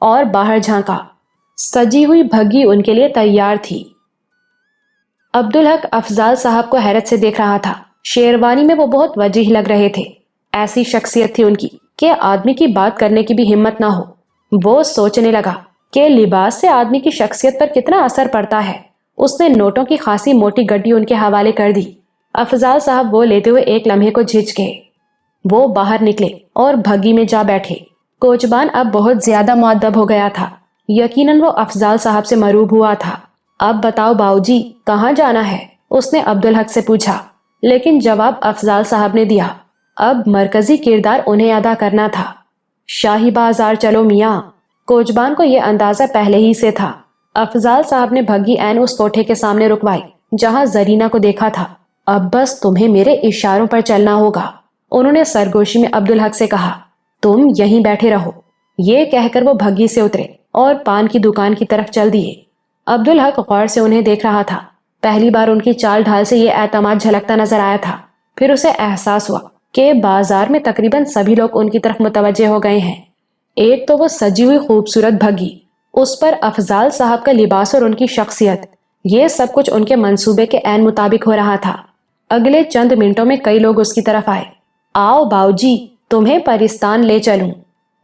اور باہر جھانکا۔ سجی ہوئی بھگی ان کے لیے تیار تھی۔ عبدالحق افضال صاحب کو حیرت سے دیکھ رہا تھا۔ شیروانی میں وہ بہت وجیح لگ رہے تھے۔ ایسی شخصیت تھی ان کی کہ آدمی کی بات کرنے کی بھی ہمت نہ ہو۔ وہ سوچنے لگا کہ لباس سے آدمی کی شخصیت پر کتنا اثر پڑتا ہے۔ اس نے نوٹوں کی خاصی موٹی گڈی ان کے حوالے کر دی۔ افضال صاحب وہ لیتے ہوئے ایک لمحے کو جھجک گئے۔ وہ باہر نکلے اور بھگی میں جا بیٹھے۔ کوچبان اب بہت زیادہ مؤدب ہو گیا تھا۔ یقیناً وہ افضال صاحب سے مروب ہوا تھا۔ اب بتاؤ باؤجی کہاں جانا ہے؟ اس نے عبدالحق سے پوچھا، لیکن جواب افضال صاحب نے دیا۔ اب مرکزی کردار انہیں ادا کرنا تھا۔ شاہی بازار چلو میاں۔ کوچبان کو یہ اندازہ پہلے ہی سے تھا۔ افضال صاحب نے بھگی عین اس کوٹھے کے سامنے رکوائی جہاں زرینہ کو دیکھا تھا۔ اب بس تمہیں میرے اشاروں پر چلنا ہوگا، انہوں نے سرگوشی میں عبدالحق سے کہا۔ تم یہیں بیٹھے رہو۔ یہ کہہ کر وہ بھگی سے اترے اور پان کی دکان کی طرف چل دیے۔ عبدالحق غور سے انہیں دیکھ رہا تھا۔ پہلی بار ان کی چال ڈھال سے یہ اعتماد جھلکتا نظر آیا تھا۔ پھر اسے احساس ہوا کہ بازار میں تقریباً سبھی لوگ ان کی طرف متوجہ ہو گئے ہیں۔ ایک تو وہ سجی ہوئی خوبصورت بھگی، اس پر افضال صاحب کا لباس اور ان کی شخصیت، یہ سب کچھ ان کے منصوبے کے عین مطابق ہو رہا تھا۔ اگلے چند منٹوں میں کئی لوگ اس کی طرف آئے۔ آؤ باؤجی تمہیں پرستان لے چلوں۔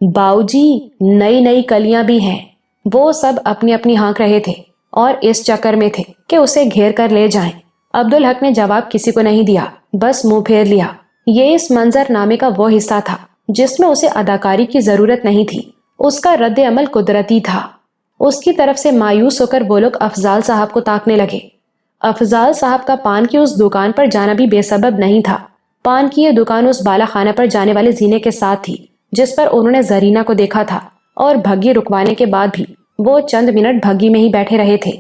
باؤجی نئی نئی کلیاں بھی ہیں۔ وہ سب اپنی اپنی ہانک رہے تھے اور اس چکر میں تھے کہ اسے گھیر کر لے جائیں۔ عبدالحق نے جواب کسی کو نہیں دیا، بس منہ پھیر لیا۔ یہ اس منظر نامے کا وہ حصہ تھا جس میں اسے اداکاری کی ضرورت نہیں تھی۔ اس کا رد عمل قدرتی تھا۔ اس کی طرف سے مایوس ہو کر وہ لوگ افضال صاحب کو تاکنے لگے۔ افضال صاحب کا پان کی اس دکان پر جانا بھی بے سبب نہیں تھا۔ پان کی یہ دکان اس بالا خانہ پر جانے والے زینے کے ساتھ تھی جس پر انہوں نے زرینہ کو دیکھا تھا، اور بھگی رکوانے کے بعد بھی وہ چند منٹ بھگی میں ہی بیٹھے رہے تھے۔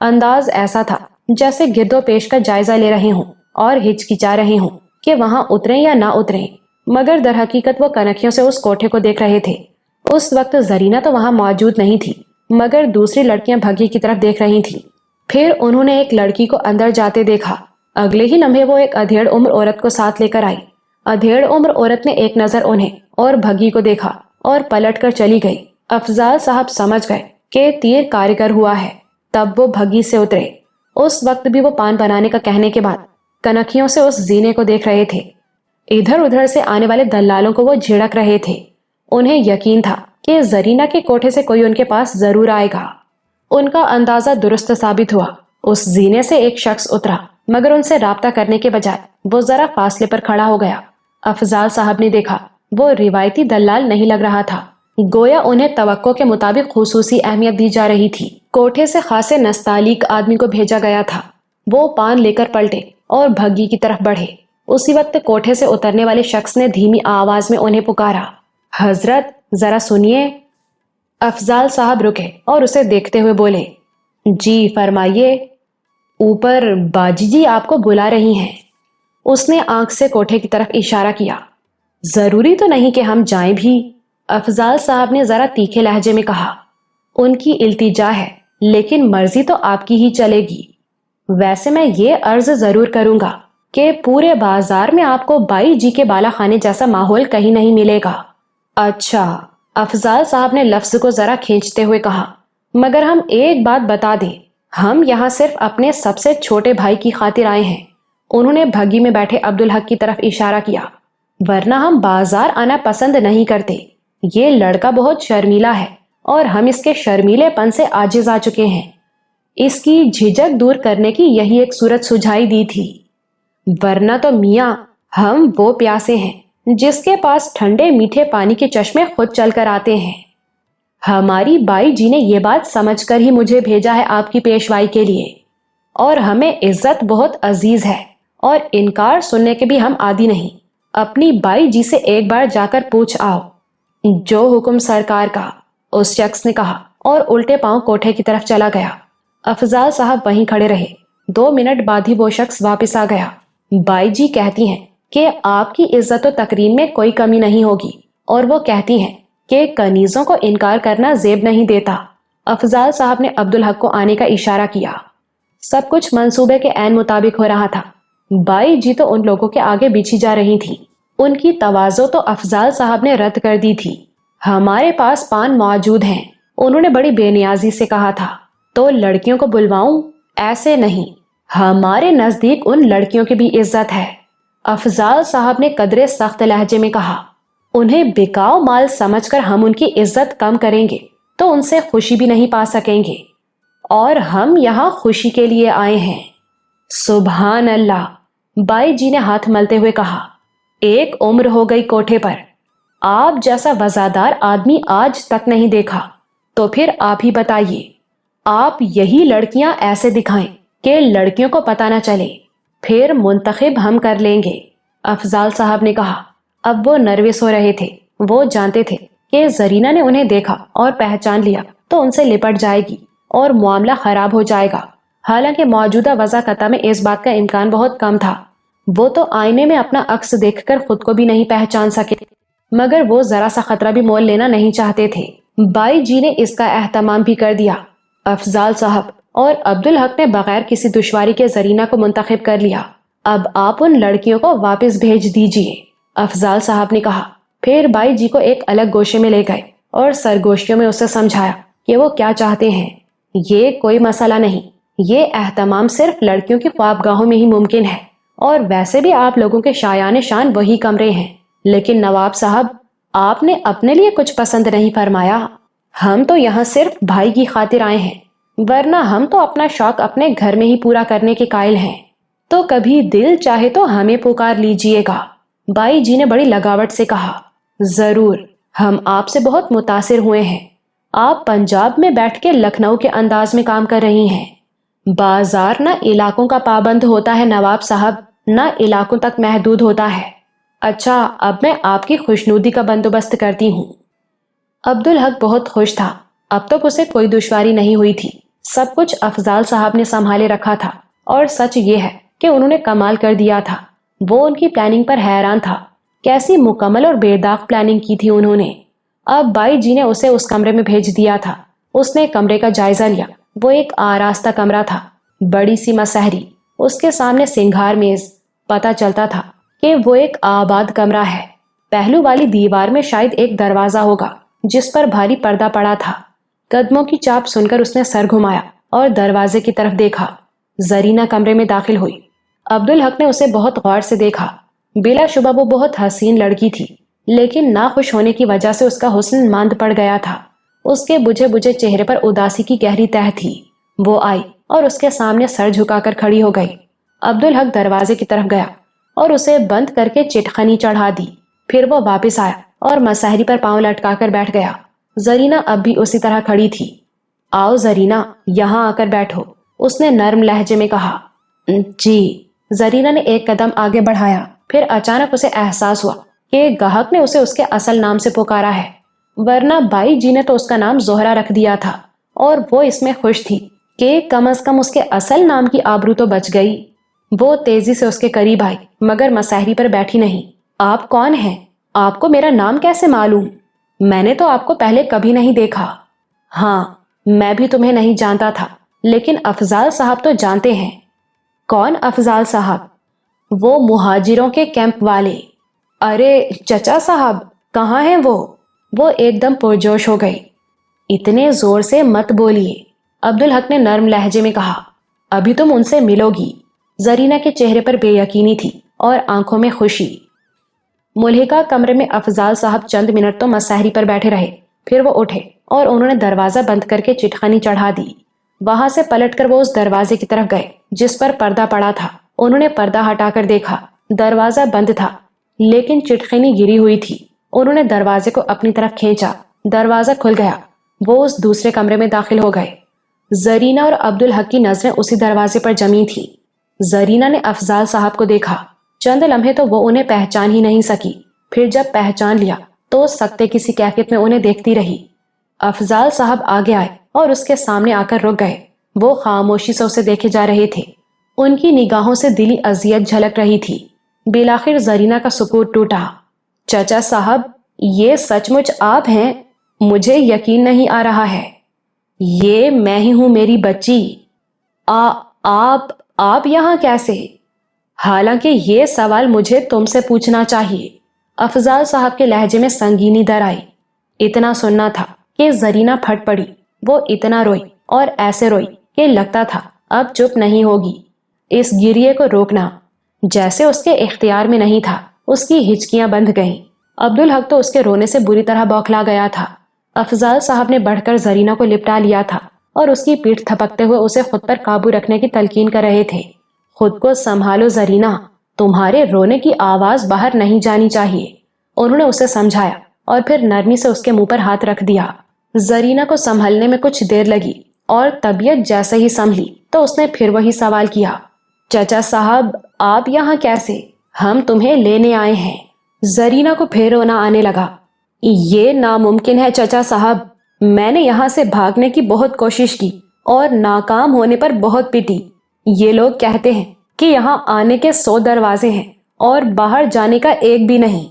انداز ایسا تھا جیسے گرد و پیش کا جائزہ لے رہے ہوں اور ہچکچا رہے ہوں کہ وہاں اتریں یا نہ اتریں، مگر در حقیقت وہ کنکھیوں سے اس کوٹھے کو دیکھ رہے تھے۔ اس وقت زرینہ تو وہاں موجود نہیں تھی، مگر دوسری لڑکیاں بھگی کی طرف دیکھ رہی تھیں۔ پھر انہوں نے ایک لڑکی کو اندر جاتے دیکھا۔ اگلے ہی لمحے وہ ایک ادھیڑ عمر عورت کو ساتھ لے کر آئی۔ ادھیڑ عمر عورت نے ایک نظر انہیں اور بھگی کو دیکھا اور پلٹ کر چلی گئی۔ افضال صاحب سمجھ گئے کہ تیر کارگر ہوا ہے۔ تب وہ بھگی سے اترے۔ اس وقت بھی وہ پان بنانے کا کہنے کے بعد کنکھیوں سے اس زینے کو دیکھ رہے تھے۔ ادھر ادھر سے آنے والے دلالوں کو وہ جھڑک رہے تھے۔ انہیں یقین تھا کہ زرینہ کے کوٹھے سے کوئی ان کے پاس ضرور آئے گا۔ ان کا اندازہ درست ثابت ہوا۔ اس زینے سے ایک شخص اترا، مگر ان سے رابطہ کرنے کے بجائے وہ ذرا فاصلے پر کھڑا ہو گیا۔ افضال صاحب نے دیکھا وہ روایتی دلال نہیں لگ رہا تھا، گویا انہیں توقع کے مطابق خصوصی اہمیت دی جا رہی تھی۔ کوٹھے سے خاصے نستعلیق آدمی کو بھیجا گیا تھا۔ وہ پان لے کر پلٹے اور بھگی کی طرف بڑھے۔ اسی وقت کوٹھے سے اترنے والے شخص نے دھیمی آواز میں انہیں پکارا، حضرت ذرا سنیے۔ افضال صاحب رکے اور اسے دیکھتے ہوئے بولے، جی فرمائیے۔ اوپر باجی جی آپ کو بلا رہی ہیں۔ اس نے آنکھ سے کوٹھے کی طرف اشارہ کیا۔ ضروری تو نہیں کہ ہم جائیں بھی، افضال صاحب نے ذرا تیکھے لہجے میں کہا۔ ان کی التجا ہے، لیکن مرضی تو آپ کی ہی چلے گی۔ ویسے میں یہ عرض ضرور کروں گا کہ پورے بازار میں آپ کو بائی جی کے بالا خانے جیسا ماحول کہیں نہیں ملے گا۔ اچھا، افضال صاحب نے لفظ کو ذرا کھینچتے ہوئے کہا، مگر ہم ایک بات بتا دیں، ہم یہاں صرف اپنے سب سے چھوٹے بھائی کی خاطر آئے ہیں۔ انہوں نے بھگی میں بیٹھے عبدالحق کی طرف اشارہ کیا، ورنہ ہم بازار آنا پسند نہیں کرتے۔ یہ لڑکا بہت شرمیلا ہے اور ہم اس کے شرمیلے پن سے عاجز آ چکے ہیں۔ اس کی جھجک دور کرنے کی یہی ایک صورت سجھائی دی تھی، ورنہ تو میاں ہم وہ پیاسے ہیں جس کے پاس ٹھنڈے میٹھے پانی کے چشمے خود چل کر آتے ہیں۔ ہماری بائی جی نے یہ بات سمجھ کر ہی مجھے بھیجا ہے آپ کی پیشوائی کے لیے، اور ہمیں عزت بہت عزیز ہے اور انکار سننے کے بھی ہم عادی نہیں۔ اپنی بائی جی سے ایک بار جا کر پوچھ آؤ۔ جو حکم سرکار کا، اس شخص نے کہا اور الٹے پاؤں کوٹھے کی طرف چلا گیا۔ افضال صاحب وہیں کھڑے رہے۔ 2 منٹ بعد ہی وہ شخص واپس آ گیا۔ بائی جی کہتی ہیں کہ آپ کی عزت و تکریم میں کوئی کمی نہیں ہوگی، اور وہ کہتی ہیں کہ کنیزوں کو انکار کرنا زیب نہیں دیتا۔ افضال صاحب نے عبدالحق کو آنے کا اشارہ کیا۔ سب کچھ منصوبے کے عین مطابق ہو رہا تھا۔ بائی جی تو ان لوگوں کے آگے بچھی جا رہی تھی۔ ان کی تواضع تو افضال صاحب نے رد کر دی تھی۔ ہمارے پاس پان موجود ہیں، انہوں نے بڑی بے نیازی سے کہا تھا۔ تو لڑکیوں کو بلواؤں؟ ایسے نہیں، ہمارے نزدیک ان لڑکیوں کی بھی عزت ہے، افضال صاحب نے قدرے سخت لہجے میں کہا۔ انہیں بکاؤ مال سمجھ کر ہم ان کی عزت کم کریں گے تو ان سے خوشی بھی نہیں پا سکیں گے، اور ہم یہاں خوشی کے لیے آئے ہیں۔ سبحان اللہ، بائی جی نے ہاتھ ملتے ہوئے کہا۔ ایک عمر ہو گئی کوٹھے پر، آپ جیسا وزادار آدمی آج تک نہیں دیکھا، تو پھر آپ ہی بتائیے، آپ یہی لڑکیاں ایسے دکھائیں کہ لڑکیوں کو پتہ نہ چلے، پھر منتخب ہم کر لیں گے، افضال صاحب نے کہا۔ اب وہ نروس ہو رہے تھے، وہ جانتے تھے کہ زرینہ نے انہیں دیکھا اور پہچان لیا تو ان سے لپٹ جائے گی اور معاملہ خراب ہو جائے گا۔ حالانکہ موجودہ وضاحت میں اس بات کا امکان بہت کم تھا، وہ تو آئینے میں اپنا عکس دیکھ کر خود کو بھی نہیں پہچان سکے، مگر وہ ذرا سا خطرہ بھی مول لینا نہیں چاہتے تھے۔ بائی جی نے اس کا اہتمام بھی کر دیا۔ افضال صاحب اور عبدالحق نے بغیر کسی دشواری کے زرینہ کو منتخب کر لیا۔ اب آپ ان لڑکیوں کو واپس بھیج دیجئے، افضال صاحب نے کہا۔ پھر بائی جی کو ایک الگ گوشے میں لے گئے اور سرگوشیوں میں اسے سمجھایا کہ وہ کیا چاہتے ہیں۔ یہ کوئی مسئلہ نہیں، یہ اہتمام صرف لڑکیوں کی خوابگاہوں میں ہی ممکن ہے، اور ویسے بھی آپ لوگوں کے شایان شان وہی کمرے ہیں۔ لیکن نواب صاحب، آپ نے اپنے لیے کچھ پسند نہیں فرمایا؟ ہم تو یہاں صرف بھائی کی خاطر آئے ہیں، ورنہ ہم تو اپنا شوق اپنے گھر میں ہی پورا کرنے کے قائل ہیں، تو کبھی دل چاہے تو ہمیں پکار لیجئے گا، بائی جی نے بڑی لگاوٹ سے کہا۔ ضرور، ہم آپ سے بہت متاثر ہوئے ہیں۔ آپ پنجاب میں بیٹھ کے لکھنؤ کے انداز میں کام کر رہی ہیں۔ بازار نہ علاقوں کا پابند ہوتا ہے نواب صاحب، نہ علاقوں تک محدود ہوتا ہے۔ اچھا، اب میں آپ کی خوشنودی کا بندوبست کرتی ہوں۔ عبدالحق بہت خوش تھا، اب تک اسے کوئی دشواری نہیں ہوئی تھی، سب کچھ افضال صاحب نے سنبھالے رکھا تھا، اور سچ یہ ہے کہ انہوں نے کمال کر دیا تھا۔ وہ ان کی پلاننگ پر حیران تھا، کیسی مکمل اور بے داغ پلاننگ کی تھی انہوں نے۔ اب بائی جی نے اسے اس کمرے میں بھیج دیا تھا۔ اس نے کمرے کا جائزہ لیا۔ وہ ایک آراستہ کمرہ تھا، بڑی سی مسہری، اس کے سامنے سنگھار میز۔ پتہ چلتا تھا کہ وہ ایک آباد کمرہ ہے۔ پہلو والی دیوار میں شاید ایک دروازہ ہوگا جس پر بھاری پردہ پڑا تھا۔ قدموں کی چاپ سن کر اس نے سر گھمایا اور دروازے کی طرف دیکھا۔ زرینہ کمرے میں داخل ہوئی۔ عبدالحق نے اسے بہت غور سے دیکھا۔ بلا شبہ وہ بہت حسین لڑکی تھی، لیکن ناخوش ہونے کی وجہ سے اس کا حسن ماند پڑ گیا تھا۔ اس کے بجھے بجھے چہرے پر اداسی کی گہری تہ تھی۔ وہ آئی اور اس کے سامنے سر جھکا کر کھڑی ہو گئی۔ عبدالحق دروازے کی طرف گیا اور اسے بند کر کے چٹخنی چڑھا دی۔ پھر وہ واپس آیا اور مسہری پر پاؤں لٹکا کر بیٹھ گیا۔ زرینہ اب بھی اسی طرح کھڑی تھی۔ آؤ زرینہ، یہاں آ کر بیٹھو، اس نے نرم لہجے میں کہا۔ جی۔ زرینہ نے ایک قدم آگے بڑھایا، پھر اچانک اسے احساس ہوا کہ گاہک نے اسے اس کے اصل نام سے پکارا ہے، ورنہ بائی جی نے تو اس کا نام زہرا رکھ دیا تھا، اور وہ اس میں خوش تھی کہ کم از کم اس کے اصل نام کی آبرو تو بچ گئی۔ وہ تیزی سے اس کے قریب آئی، مگر مسہری پر بیٹھی نہیں۔ آپ کون ہیں؟ آپ کو میرا نام کیسے معلوم؟ میں نے تو آپ کو پہلے کبھی نہیں دیکھا۔ ہاں، میں بھی تمہیں نہیں جانتا تھا، لیکن افضال صاحب تو جانتے ہیں۔ کون افضال صاحب؟ وہ مہاجروں کے کیمپ والے۔ ارے چچا صاحب، کہاں ہیں وہ ایک دم پرجوش ہو گئی۔ اتنے زور سے مت بولیے، عبدالحق نے نرم لہجے میں کہا۔ ابھی تم ان سے ملو گی۔ زرینہ کے چہرے پر بے یقینی تھی اور آنکھوں میں خوشی۔ ملحقہ کمرے میں افضال صاحب چند منٹ تو مسہری پر بیٹھے رہے، پھر وہ اٹھے اور انہوں نے دروازہ بند کر کے چٹخنی چڑھا دی۔ وہاں سے پلٹ کر وہ اس دروازے کی طرف گئے جس پر پردہ پڑا تھا۔ انہوں نے پردہ ہٹا کر دیکھا، دروازہ بند تھا، لیکن چٹخنی گری ہوئی تھی۔ انہوں نے دروازے کو اپنی طرف کھینچا، دروازہ کھل گیا۔ وہ اس دوسرے کمرے میں داخل ہو گئے۔ زرینہ اور عبدالحق کی نظریں اسی دروازے پر جمی تھی۔ زرینہ نے افضال صاحب کو دیکھا۔ چند لمحے تو وہ انہیں پہچان ہی نہیں سکی، پھر جب پہچان لیا تو سکتے کسی کیفیت میں انہیں دیکھتی رہی۔ افضال صاحب آگے آئے اور اس کے سامنے آ کر رک گئے۔ وہ خاموشی سے اسے دیکھے جا رہے تھے، ان کی نگاہوں سے دلی اذیت جھلک رہی تھی۔ بالآخر زرینہ کا سکوت ٹوٹا۔ چچا صاحب، یہ سچ مچ آپ ہیں؟ مجھے یقین نہیں آ رہا ہے۔ یہ میں ہی ہوں میری بچی۔ آپ یہاں کیسے؟ حالانکہ یہ سوال مجھے تم سے پوچھنا چاہیے۔ افضال صاحب کے لہجے میں سنگینی در آئی۔ اتنا سننا تھا کہ زرینہ پھٹ پڑی۔ وہ اتنا روئی اور ایسے روئی کہ لگتا تھا اب چپ نہیں ہوگی۔ اس گریے کو روکنا جیسے اس کے اختیار میں نہیں تھا۔ اس کی ہچکیاں بندھ گئیں۔ عبدالحق تو اس کے رونے سے بری طرح بوکھلا گیا تھا۔ افضال صاحب نے بڑھ کر زرینہ کو لپٹا لیا تھا اور اس کی پیٹھ تھپکتے ہوئے اسے خود پر قابو رکھنے کی تلقین کر رہے تھے۔ خود کو سنبھالو زرینہ، تمہارے رونے کی آواز باہر نہیں جانی چاہیے، انہوں نے اسے سمجھایا اور پھر نرمی سے اس کے منہ پر ہاتھ رکھ دیا۔ زرینہ کو سنبھلنے میں کچھ دیر لگی اور طبیعت جیسے ہی سنبھلی تو اس نے پھر وہی سوال کیا، چچا صاحب آپ یہاں کیسے؟ ہم تمہیں لینے آئے ہیں۔ زرینہ کو پھر رونا آنے لگا۔ یہ ناممکن ہے چچا صاحب، میں نے یہاں سے بھاگنے کی بہت کوشش کی اور ناکام ہونے پر بہت پٹی۔ یہ لوگ کہتے ہیں کہ یہاں آنے کے 100 دروازے ہیں اور باہر جانے کا ایک بھی نہیں۔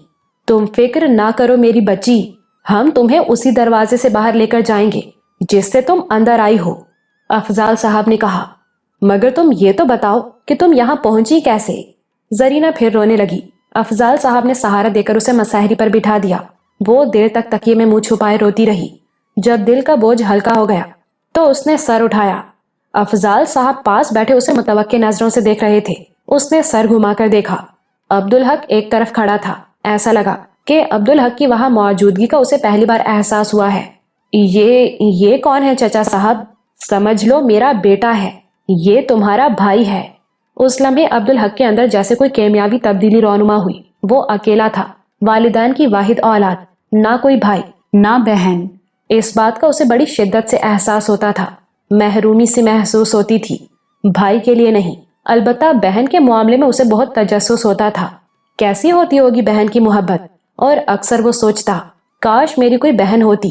تم فکر نہ کرو میری بچی، ہم تمہیں اسی دروازے سے باہر لے کر جائیں گے جس سے تم اندر آئی ہو، افضال صاحب نے کہا۔ مگر تم یہ تو بتاؤ کہ تم یہاں پہنچی کیسے؟ زرینہ پھر رونے لگی۔ افضال صاحب نے سہارا دے کر اسے مساحری پر بٹھا دیا۔ وہ دیر تک تکیے میں منہ چھپائے روتی رہی۔ جب دل کا بوجھ ہلکا ہو گیا تو اس نے سر اٹھایا۔ افضال صاحب پاس بیٹھے اسے متوقع نظروں سے دیکھ رہے تھے۔ اس نے سر گھما کر دیکھا۔ عبدالحق ایک طرف کھڑا تھا۔ ایسا لگا کہ عبدالحق کی وہاں موجودگی کا اسے پہلی بار احساس ہوا ہے۔ یہ کون ہے چچا صاحب؟ سمجھ لو میرا بیٹا ہے، یہ تمہارا بھائی ہے۔ اس لمحے عبدالحق کے اندر جیسے کوئی کیمیابی تبدیلی رونما ہوئی۔ وہ اکیلا تھا، والدین کی واحد اولاد، نہ کوئی بھائی نہ بہن۔ اس بات کا اسے بڑی شدت سے احساس ہوتا تھا۔ محرومی سی محسوس ہوتی تھی، بھائی کے لیے نہیں، البتہ بہن کے معاملے میں اسے بہت تجسس ہوتا تھا۔ کیسی ہوتی ہوگی بہن کی محبت؟ اور اکثر وہ سوچتا کاش میری کوئی بہن ہوتی۔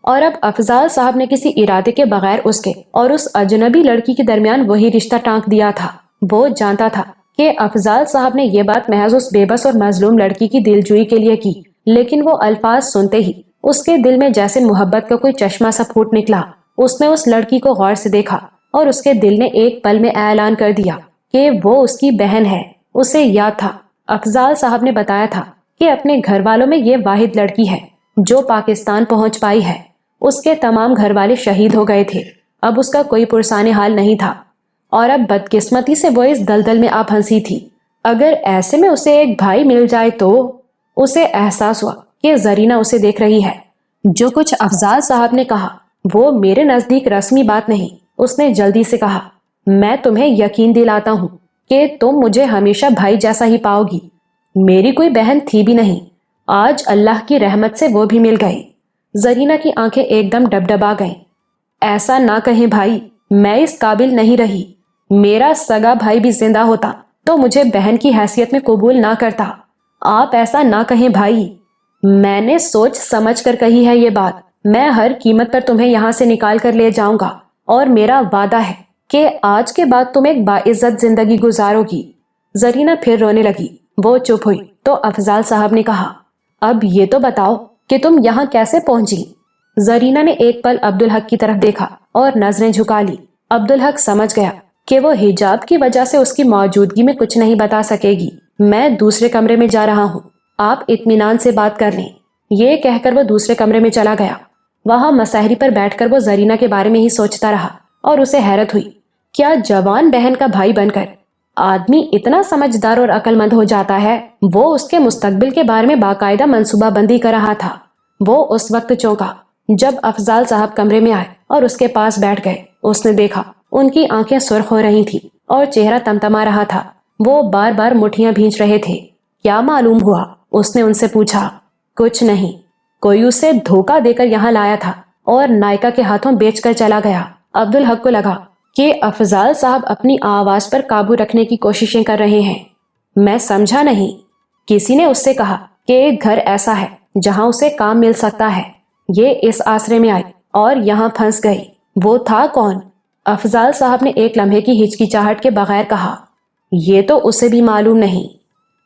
اور اب افضال صاحب نے کسی ارادے کے بغیر اس کے اور اس اجنبی لڑکی کے درمیان وہی رشتہ ٹانک دیا تھا۔ وہ جانتا تھا کہ افضال صاحب نے یہ بات محض اس بے بس اور مظلوم لڑکی کی دلجوئی کے لیے کی، لیکن وہ الفاظ سنتے ہی اس کے دل میں جیسے محبت کا کوئی چشمہ سا پھوٹ نکلا۔ اس نے اس لڑکی کو غور سے دیکھا اور اس کے دل نے ایک پل میں اعلان کر دیا کہ وہ اس کی بہن ہے۔ اسے یاد تھا افضال صاحب نے بتایا تھا کہ اپنے گھر والوں میں یہ واحد لڑکی ہے جو پاکستان پہنچ پائی ہے۔ اس کے تمام گھر والے شہید ہو گئے تھے۔ اب اس کا کوئی پرسان حال نہیں تھا اور اب بدقسمتی سے وہ اس دلدل میں آ پھنسی تھی۔ اگر ایسے میں اسے ایک بھائی مل جائے تو؟ اسے احساس ہوا کہ زرینہ اسے دیکھ رہی ہے۔ جو کچھ افضال صاحب نے کہا وہ میرے نزدیک رسمی بات نہیں۔ اس نے جلدی سے کہا، میں تمہیں یقین دلاتا ہوں کہ تم مجھے ہمیشہ بھائی جیسا ہی پاؤ گی۔ میری کوئی بہن تھی بھی نہیں، آج اللہ کی رحمت سے وہ بھی مل گئی۔ زرینہ کی آنکھیں ایک دم ڈبڈبا گئیں۔ ایسا نہ کہیں بھائی، میں اس قابل نہیں رہی۔ میرا سگا بھائی بھی زندہ ہوتا تو مجھے بہن کی حیثیت میں قبول نہ کرتا۔ آپ ایسا نہ کہیں بھائی، میں نے سوچ سمجھ کر کہی ہے یہ بات۔ میں ہر قیمت پر تمہیں یہاں سے نکال کر لے جاؤں گا اور میرا وعدہ ہے کہ آج کے بعد تم ایک باعزت زندگی گزارو گی۔ زرینہ پھر رونے لگی۔ وہ چپ ہوئی تو افضال صاحب نے کہا، اب یہ تو بتاؤ کہ تم یہاں کیسے پہنچی؟ زرینہ نے ایک پل عبدالحق کی طرف دیکھا اور نظریں جھکا لی۔ عبدالحق سمجھ گیا کہ وہ حجاب کی وجہ سے اس کی موجودگی میں کچھ نہیں بتا سکے گی۔ میں دوسرے کمرے میں جا رہا ہوں، آپ اطمینان سے بات کر لیں۔ یہ کہہ کر وہ دوسرے کمرے میں چلا گیا۔ وہاں مساحری پر بیٹھ کر وہ زرینہ کے بارے میں ہی سوچتا رہا اور اسے حیرت ہوئی، کیا جوان بہن کا بھائی بن کر آدمی اتنا سمجھدار اور عقل مند ہو جاتا ہے؟ وہ اس کے مستقبل کے بارے میں باقاعدہ منصوبہ بندی کر رہا تھا۔ وہ اس وقت چونکا جب افضال صاحب کمرے میں آئے اور اس کے پاس بیٹھ گئے۔ اس نے دیکھا ان کی آنکھیں سرخ ہو رہی تھی اور چہرہ تمتما رہا تھا۔ وہ بار بار مٹھیاں بھینچ رہے تھے۔ کیا معلوم ہوا؟ اس نے ان سے پوچھا۔ کچھ نہیں، کوئی اسے دھوکہ دے کر یہاں لایا تھا اور نائکا کے ہاتھوں بیچ کر چلا گیا۔ عبدالحق کو لگا کہ افضال صاحب اپنی آواز پر قابو رکھنے کی کوششیں کر رہے ہیں۔ میں سمجھا نہیں۔ کسی نے اس سے کہا کہ ایک گھر ایسا ہے جہاں اسے کام مل سکتا ہے۔ یہ اس آسرے میں آئی اور یہاں پھنس گئی۔ وہ تھا کون؟ افضال صاحب نے ایک لمحے کی ہچکچاہٹ کے بغیر کہا، یہ تو اسے بھی معلوم نہیں۔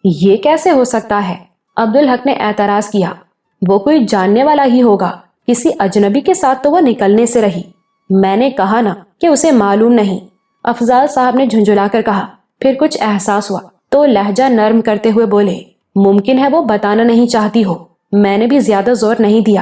یہ کیسے ہو سکتا ہے؟ عبدالحق نے اعتراض کیا، وہ کوئی جاننے والا ہی ہوگا، کسی اجنبی کے ساتھ تو وہ نکلنے سے رہی۔ میں نے کہا نا کہ اسے معلوم نہیں، افضال صاحب نے جھنجھلا کر کہا۔ پھر کچھ احساس ہوا تو لہجہ نرم کرتے ہوئے بولے، ممکن ہے وہ بتانا نہیں چاہتی ہو، میں نے بھی زیادہ زور نہیں دیا۔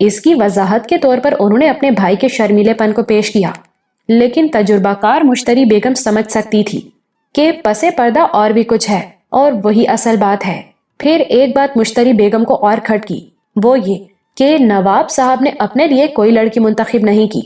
اس کی وضاحت کے طور پر انہوں نے اپنے بھائی کے شرمیلے پن کو پیش کیا، لیکن تجربہ کار مشتری بیگم سمجھ سکتی تھی کہ پسے پردہ اور بھی کچھ ہے، اور وہی اصل بات ہے۔ پھر ایک بات مشتری بیگم کو اور کھٹکی، وہ یہ کہ نواب صاحب نے اپنے لیے کوئی لڑکی منتخب نہیں کی۔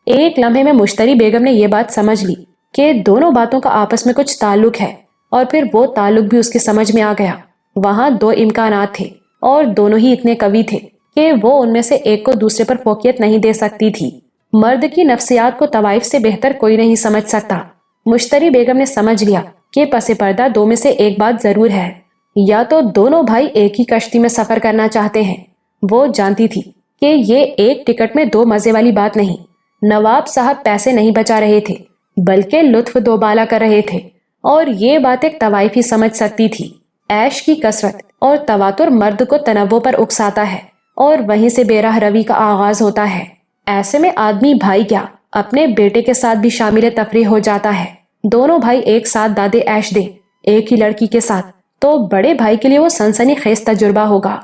ایک لمحے میں مشتری بیگم نے یہ بات سمجھ لی کہ دونوں باتوں کا آپس میں کچھ تعلق ہے، اور پھر وہ تعلق بھی اس کی سمجھ میں آ گیا۔ وہاں دو امکانات تھے، اور دونوں ہی اتنے قوی تھے کہ وہ ان میں سے ایک کو دوسرے پر فوقیت نہیں دے سکتی تھی۔ مرد کی نفسیات کو طوائف سے بہتر کوئی نہیں سمجھ سکتا۔ مشتری بیگم نے سمجھ لیا کہ پس پردہ دو میں سے ایک بات ضرور ہے، یا تو دونوں بھائی ایک ہی کشتی میں سفر کرنا چاہتے ہیں۔ وہ جانتی تھی کہ یہ ایک ٹکٹ میں دو مزے والی بات نہیں۔ نواب صاحب پیسے نہیں بچا رہے تھے، بلکہ لطف دوبالا کر رہے تھے، اور یہ بات ایک طوائف ہی سمجھ سکتی تھی۔ عیش کی کثرت اور تواتر مرد کو تنوع پر اکساتا ہے، اور وہیں سے بے راہ روی کا آغاز ہوتا ہے۔ ایسے میں آدمی بھائی کیا اپنے بیٹے کے ساتھ بھی شامل تفریح ہو جاتا ہے۔ دونوں بھائی ایک ساتھ دادے عیش دے ایک ہی لڑکی کے ساتھ، تو بڑے بھائی کے لیے وہ سنسنی خیز تجربہ ہوگا۔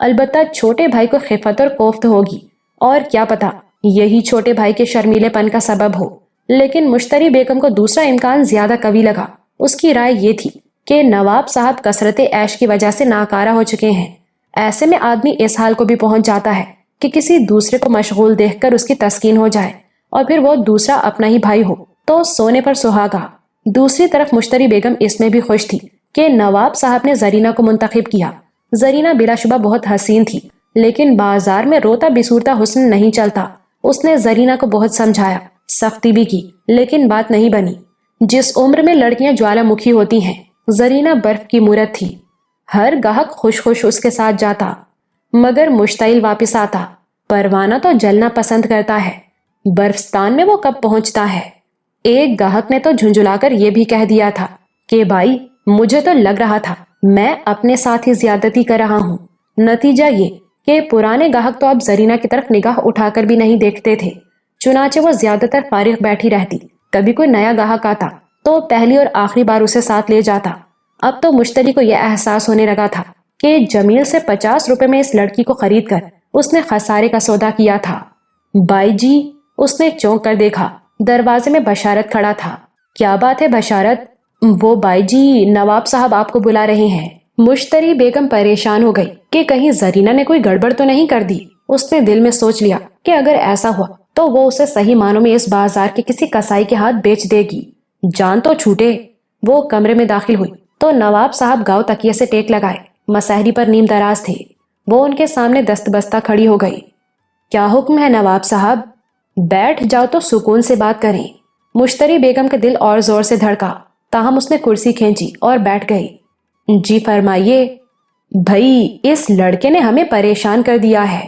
البتہ چھوٹے بھائی کو خفت اور کوفت ہوگی، اور کیا پتا یہی چھوٹے بھائی کے شرمیلے پن کا سبب ہو۔ لیکن مشتری بیگم کو دوسرا امکان زیادہ قوی لگا۔ اس کی رائے یہ تھی کہ نواب صاحب کثرت عیش کی وجہ سے ناکارہ ہو چکے ہیں۔ ایسے میں آدمی اس حال کو بھی پہنچ جاتا ہے کہ کسی دوسرے کو مشغول دیکھ کر اس کی تسکین ہو جائے، اور پھر وہ دوسرا اپنا ہی بھائی ہو تو سونے پر سہاگا۔ دوسری طرف مشتری بیگم اس میں بھی خوش تھی کہ نواب صاحب نے زرینہ کو منتخب کیا۔ زرینہ بلا شبہ بہت حسین تھی، لیکن بازار میں روتا بسورتا حسن نہیں چلتا۔ اس نے زرینہ کو بہت سمجھایا، سختی بھی کی، لیکن بات نہیں بنی۔ جس عمر میں لڑکیاں جوالا مکھی ہوتی ہیں، زرینہ برف کی مورت تھی۔ ہر گاہک خوش خوش اس کے ساتھ جاتا، مگر مشتعل واپس آتا۔ پروانہ تو جلنا پسند کرتا ہے، برفستان میں وہ کب پہنچتا ہے؟ ایک گاہک نے تو جھنجھلا کر یہ بھی کہہ دیا تھا کہ بھائی، مجھے تو لگ رہا تھا میں اپنے ساتھ ہی زیادتی کر رہا ہوں۔ نتیجہ یہ کہ پرانے گاہک تو اب زرینہ کی طرف نگاہ اٹھا کر بھی نہیں دیکھتے تھے، چنانچہ وہ زیادہ تر فارغ بیٹھی رہتی۔ کبھی کوئی نیا گاہک آتا تو پہلی اور آخری بار اسے ساتھ لے جاتا۔ اب تو مشتری کو یہ احساس ہونے لگا تھا کہ جمیل سے 50 روپے میں اس لڑکی کو خرید کر اس نے خسارے کا سودا کیا تھا۔ بائی جی، اس نے چونک کر دیکھا، دروازے میں بشارت کھڑا تھا۔ کیا بات ہے بشارت؟ وہ بائی جی، نواب صاحب آپ کو بلا رہے ہیں۔ مشتری بیگم پریشان ہو گئی کہ کہیں زرینہ نے کوئی گڑبڑ تو نہیں کر دی۔ اس نے دل میں سوچ لیا کہ اگر ایسا ہوا تو وہ اسے صحیح معنوں میں اس بازار کے کسی کسائی کے ہاتھ بیچ دے گی، جان تو چھوٹے۔ وہ کمرے میں داخل ہوئی تو نواب صاحب گاؤ تکیے سے ٹیک لگائے مسہری پر نیم دراز تھے۔ وہ ان کے سامنے دست بستہ کھڑی ہو گئی۔ کیا حکم ہے نواب صاحب؟ بیٹھ جاؤ تو سکون سے بات کریں۔ مشتری بیگم کا دل اور زور سے دھڑکا، تاہم اس نے کرسی کھینچی اور بیٹھ گئی۔ جی فرمائیے۔ بھائی، اس لڑکے نے ہمیں پریشان کر دیا ہے۔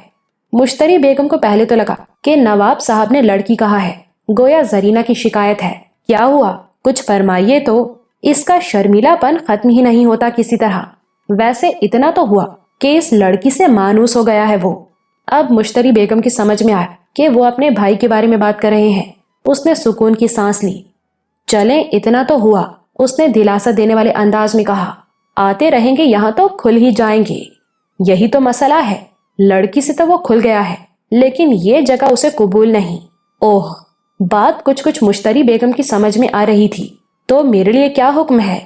مشتری بیگم کو پہلے تو لگا کہ نواب صاحب نے لڑکی کہا ہے، گویا زرینہ کی شکایت ہے۔ کیا ہوا؟ کچھ فرمائیے تو۔ اس کا شرمیلا پن ختم ہی نہیں ہوتا کسی طرح۔ ویسے اتنا تو ہوا کہ اس لڑکی سے مانوس ہو گیا ہے وہ۔ اب مشتری بیگم کی سمجھ میں آیا کہ وہ اپنے بھائی کے بارے میں بات کر رہے ہیں۔ اس نے سکون کی سانس لی۔ چلیں، اتنا تو ہوا، اس نے دلاسا دینے والے انداز میں کہا۔ آتے رہیں گے یہاں تو کھل ہی جائیں گے۔ یہی تو مسئلہ ہے، لڑکی سے تو وہ کھل گیا ہے، لیکن یہ جگہ اسے قبول نہیں۔ اوہ، بات کچھ مشتری بیگم کی سمجھ میں آ رہی تھی۔ تو میرے لیے کیا حکم ہے؟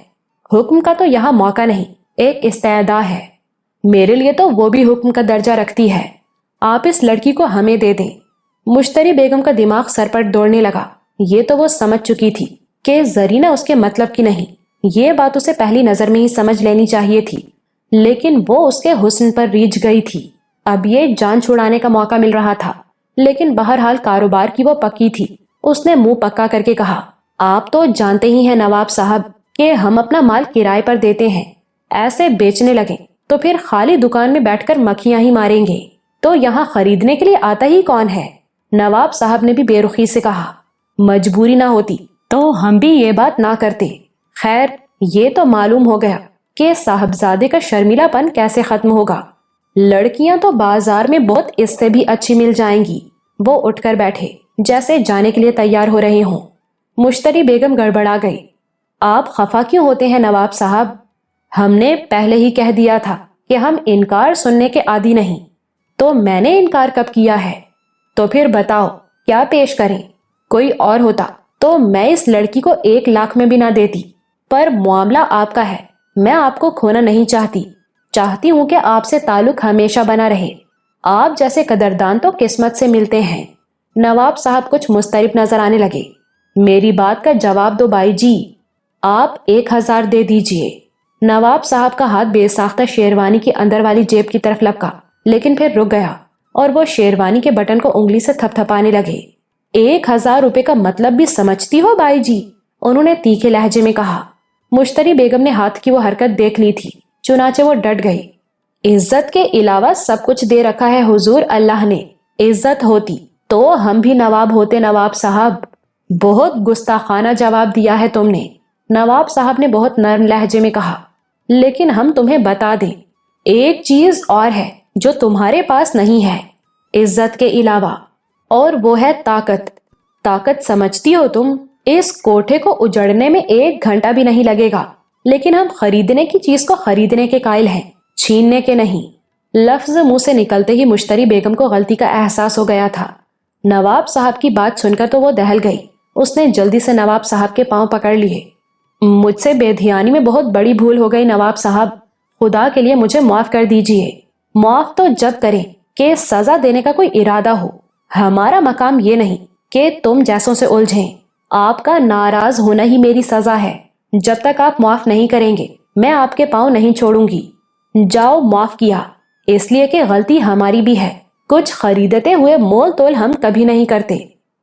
حکم کا تو یہاں موقع نہیں، ایک استدعا ہے۔ میرے لیے تو وہ بھی حکم کا درجہ رکھتی ہے۔ آپ اس لڑکی کو ہمیں دے دیں۔ مشتری بیگم کا دماغ سر پر دوڑنے لگا۔ یہ تو وہ سمجھ چکی تھی کہ زرینہ اس کے مطلب کی نہیں۔ یہ بات اسے پہلی نظر میں ہی سمجھ لینی چاہیے تھی، لیکن وہ اس کے حسن پر ریجھ گئی تھی۔ اب یہ جان چھڑانے کا موقع مل رہا تھا، لیکن بہرحال کاروبار کی وہ پکی تھی۔ اس نے منہ پکا کر کے کہا، آپ تو جانتے ہی ہیں نواب صاحب کہ ہم اپنا مال کرائے پر دیتے ہیں۔ ایسے بیچنے لگے تو پھر خالی دکان میں بیٹھ کر مکھیاں ہی ماریں گے، تو یہاں خریدنے کے لیے آتا ہی کون ہے؟ نواب صاحب نے بھی بے رخی سے کہا، مجبوری نہ ہوتی تو ہم بھی یہ بات نہ کرتے۔ خیر، یہ تو معلوم ہو گیا کہ صاحبزادے کا شرمیلا پن کیسے ختم ہوگا۔ لڑکیاں تو بازار میں بہت اس سے بھی اچھی مل جائیں گی۔ وہ اٹھ کر بیٹھے جیسے جانے کے لیے تیار ہو رہے ہوں۔ مشتری بیگم گڑبڑا گئی۔ آپ خفا کیوں ہوتے ہیں نواب صاحب؟ ہم نے پہلے ہی کہہ دیا تھا کہ ہم انکار سننے کے عادی نہیں۔ تو میں نے انکار کب کیا ہے؟ تو پھر بتاؤ کیا پیش کریں؟ کوئی اور ہوتا تو میں اس لڑکی کو 1 لاکھ میں بھی نہ دیتی، پر معاملہ آپ کا ہے، میں آپ کو کھونا نہیں چاہتی ہوں کہ آپ سے تعلق ہمیشہ بنا رہے۔ آپ جیسے قدردان تو قسمت سے ملتے ہیں۔ نواب صاحب کچھ مضطرب نظر آنے لگے۔ میری بات کا جواب دو بائی جی، آپ 1000 دے دیجئے۔ نواب صاحب کا ہاتھ بے ساختہ شیروانی کی اندر والی جیب کی طرف لپکا، لیکن پھر رک گیا اور وہ شیروانی کے بٹن کو انگلی سے تھپ تھپانے لگے۔ 1000 روپے کا مطلب بھی سمجھتی ہو بائی جی؟ انہوں نے تیکھے لہجے میں کہا۔ مشتری بیگم نے ہاتھ کی وہ حرکت دیکھ لی تھی، چنانچہ وہ ڈٹ گئی۔ عزت کے علاوہ سب کچھ دے رکھا ہے حضور اللہ نے، عزت ہوتی تو ہم بھی نواب ہوتے نواب صاحب۔ بہت گستاخانہ جواب دیا ہے تم نے، نواب صاحب نے بہت نرم لہجے میں کہا۔ لیکن ہم تمہیں بتا دیں، ایک چیز اور ہے جو تمہارے پاس نہیں ہے عزت کے علاوہ، اور وہ ہے طاقت سمجھتی ہو تم؟ اس کوٹھے کو اجڑنے میں 1 گھنٹہ بھی نہیں لگے گا، لیکن ہم خریدنے کی چیز کو خریدنے کے قائل ہیں، چھیننے کے نہیں۔ لفظ منہ سے نکلتے ہی مشتری بیگم کو غلطی کا احساس ہو گیا تھا۔ نواب صاحب کی بات سن کر تو وہ دہل گئی۔ اس نے جلدی سے نواب صاحب کے پاؤں پکڑ لیے۔ مجھ سے بے دھیانی میں بہت بڑی بھول ہو گئی نواب صاحب، خدا کے لیے مجھے معاف کر دیجئے۔ معاف تو جب کریں کہ سزا دینے کا کوئی ارادہ ہو۔ ہمارا مقام یہ نہیں کہ تم جیسوں سے الجھیں۔ آپ کا ناراض ہونا ہی میری سزا ہے۔ جب تک آپ معاف نہیں کریں گے میں آپ کے پاؤں نہیں چھوڑوں گی۔ جاؤ، معاف کیا، اس لیے کہ غلطی ہماری بھی ہے۔ کچھ خریدتے ہوئے مول تول ہم کبھی نہیں کرتے،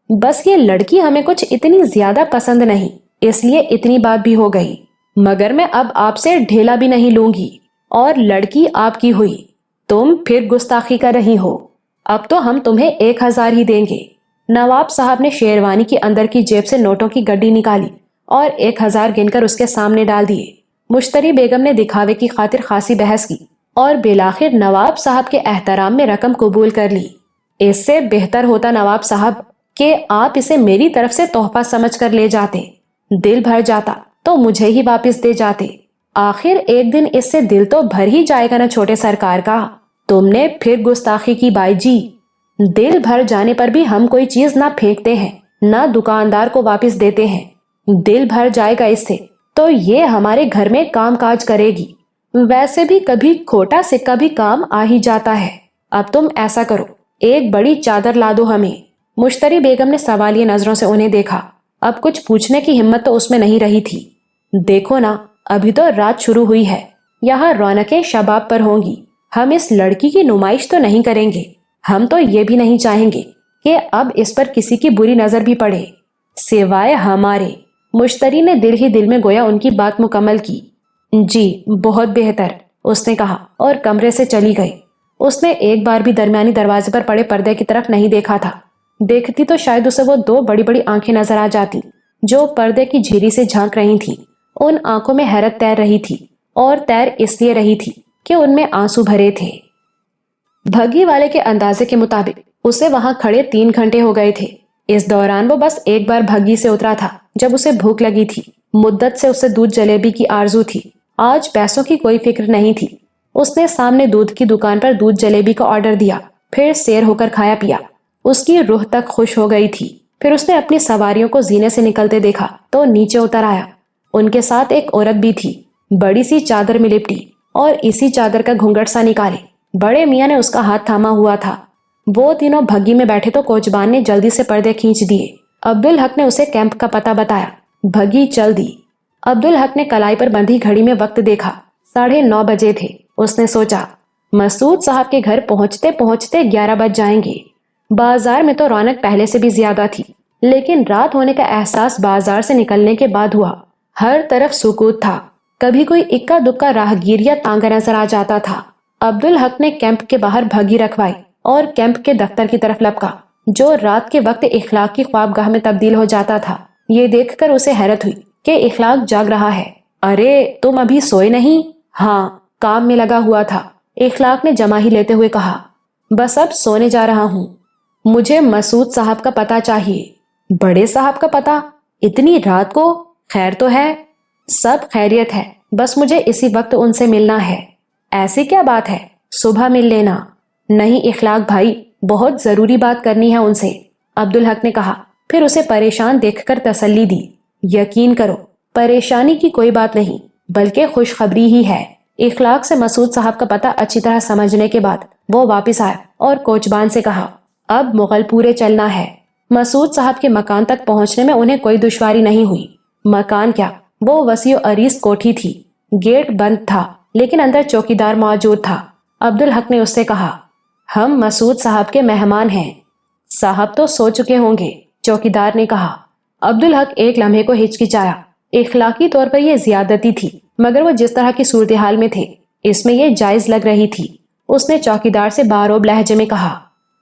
بس یہ لڑکی ہمیں کچھ اتنی زیادہ پسند نہیں، اس لیے اتنی بات بھی ہو گئی، مگر میں اب آپ سے ڈھیلا بھی نہیں لوں گی۔ اور لڑکی آپ کی ہوئی، تم پھر گستاخی کر رہی ہو۔ اب تو ہم تمہیں 1000 ہی دیں گے۔ نواب صاحب نے شیروانی کی اندر کی جیب سے نوٹوں کی گڈی نکالی اور 1000 گن کر اس کے سامنے ڈال دیے۔ مشتری بیگم نے دکھاوے کی خاطر خاصی بحث کی اور بالآخر نواب صاحب کے احترام میں رقم قبول کر لی۔ اس سے بہتر ہوتا نواب صاحب کہ آپ اسے میری طرف سے تحفہ سمجھ کر لے جاتے، دل بھر جاتا تو مجھے ہی واپس دے جاتے۔ آخر ایک دن اس سے دل تو بھر ہی جائے گا نا چھوٹے سرکار کا۔ تم نے پھر گستاخی کی بائی جی۔ دل بھر جانے پر بھی ہم کوئی چیز نہ پھینکتے ہیں نہ دکاندار کو واپس دیتے ہیں۔ دل بھر جائے گا اس سے تو یہ ہمارے گھر میں کام کاج کرے گی۔ ویسے بھی کبھی کھوٹا سکہ بھی کام آ ہی جاتا ہے۔ اب تم ایسا کرو، ایک بڑی چادر لا دو ہمیں۔ مشتری بیگم نے سوالیہ نظروں سے انہیں دیکھا۔ اب کچھ پوچھنے کی ہمت تو اس میں نہیں رہی تھی۔ دیکھو نا، ابھی تو رات شروع ہوئی ہے، یہاں رونقیں شباب پر ہوں گی۔ ہم اس لڑکی کی نمائش تو نہیں کریں گے، ہم تو یہ بھی نہیں چاہیں گے کہ اب اس پر کسی کی بری نظر بھی پڑے سوائے ہمارے۔ مشتری نے دل ہی دل میں گویا ان کی بات مکمل کی۔ جی بہت بہتر، اس نے کہا اور کمرے سے چلی گئی۔ اس نے ایک بار بھی درمیانی دروازے پر پڑے پردے کی طرف نہیں دیکھا تھا۔ دیکھتی تو شاید اسے وہ 2 بڑی بڑی آنکھیں نظر آ جاتی جو پردے کی جھیری سے جھانک رہی تھی۔ ان آنکھوں میں حیرت تیر رہی تھی، اور تیر اس لیے رہی تھی کہ ان میں آنسو بھرے تھے۔ بھگی والے کے اندازے کے مطابق اسے وہاں کھڑے 3 گھنٹے ہو گئے تھے۔ اس دوران وہ بس ایک بار بھگی سے اترا تھا جب اسے بھوک لگی تھی۔ مدت سے اسے دودھ جلیبی کی آرزو تھی، آج پیسوں کی کوئی فکر نہیں تھی۔ اس نے سامنے دودھ کی دکان پر دودھ جلیبی کا آرڈر دیا، پھر سیر ہو کر کھایا پیا۔ اس کی روح تک خوش ہو گئی تھی۔ پھر اس نے اپنی سواریوں کو زینے سے نکلتے دیکھا تو نیچے اتر آیا۔ ان کے ساتھ ایک عورت بھی تھی، بڑی سی چادر میں لپٹی اور اسی چادر کا گھونگھٹ سا نکالے۔ بڑے میاں نے اس کا ہاتھ تھاما ہوا تھا۔ وہ تینوں بھگی میں بیٹھے تو کوچبان نے جلدی سے پردے کھینچ دیے۔ عبدالحق نے اسے کیمپ کا پتہ بتایا۔ بھگی چل دی۔ عبدالحق نے کلائی پر بندھی گھڑی میں وقت دیکھا، 9:30 بجے تھے۔ اس نے سوچا مسعود صاحب کے گھر پہنچتے پہنچتے 11 بج جائیں گے۔ بازار میں تو رونق پہلے سے بھی زیادہ تھی، لیکن رات ہونے کا احساس بازار سے نکلنے کے بعد ہوا۔ ہر طرف سکوت تھا، کبھی کوئی اکا دکا راہگیر یا تانگا نظر آ جاتا تھا۔ عبدالحق نے کیمپ کے باہر بھگی رکھوائی اور کیمپ کے دفتر کی طرف لپکا، جو رات کے وقت اخلاق کی خوابگاہ میں تبدیل ہو جاتا تھا۔ یہ دیکھ کر اسے حیرت ہوئی کہ اخلاق جاگ رہا ہے۔ ارے تم ابھی سوئے نہیں؟ ہاں، کام میں لگا ہوا تھا، اخلاق نے جمع ہی لیتے ہوئے کہا۔ بس اب سونے جا رہا ہوں۔ مجھے مسعود صاحب کا پتہ چاہیے۔ بڑے صاحب کا پتہ؟ اتنی رات کو؟ خیر تو ہے؟ سب خیریت ہے، بس مجھے اسی وقت ان سے ملنا ہے۔ ایسی کیا بات ہے؟ صبح مل لینا۔ نہیں اخلاق بھائی، بہت ضروری بات کرنی ہے ان سے، عبدالحق نے کہا، پھر اسے پریشان دیکھ کر تسلی دی۔ یقین کرو، پریشانی کی کوئی بات نہیں، بلکہ خوشخبری ہی ہے۔ اخلاق سے مسعود صاحب کا پتہ اچھی طرح سمجھنے کے بعد وہ واپس آیا اور کوچبان سے کہا، اب مغل پورے چلنا ہے۔ مسعود صاحب کے مکان تک پہنچنے میں انہیں کوئی دشواری نہیں ہوئی۔ مکان کیا، وہ وسیع و عریض کوٹھی تھی۔ گیٹ بند تھا لیکن اندر چوکیدار موجود تھا۔ عبدالحق نے اس سے کہا، ہم مسعود صاحب کے مہمان ہیں۔ صاحب تو سو چکے ہوں گے، چوکیدار نے کہا۔ عبدالحق ایک لمحے کو ہچکچایا۔ اخلاقی طور پر یہ زیادتی تھی، مگر وہ جس طرح کی صورتحال میں تھے اس میں یہ جائز لگ رہی تھی۔ اس نے چوکیدار سے باروب لہجے میں کہا،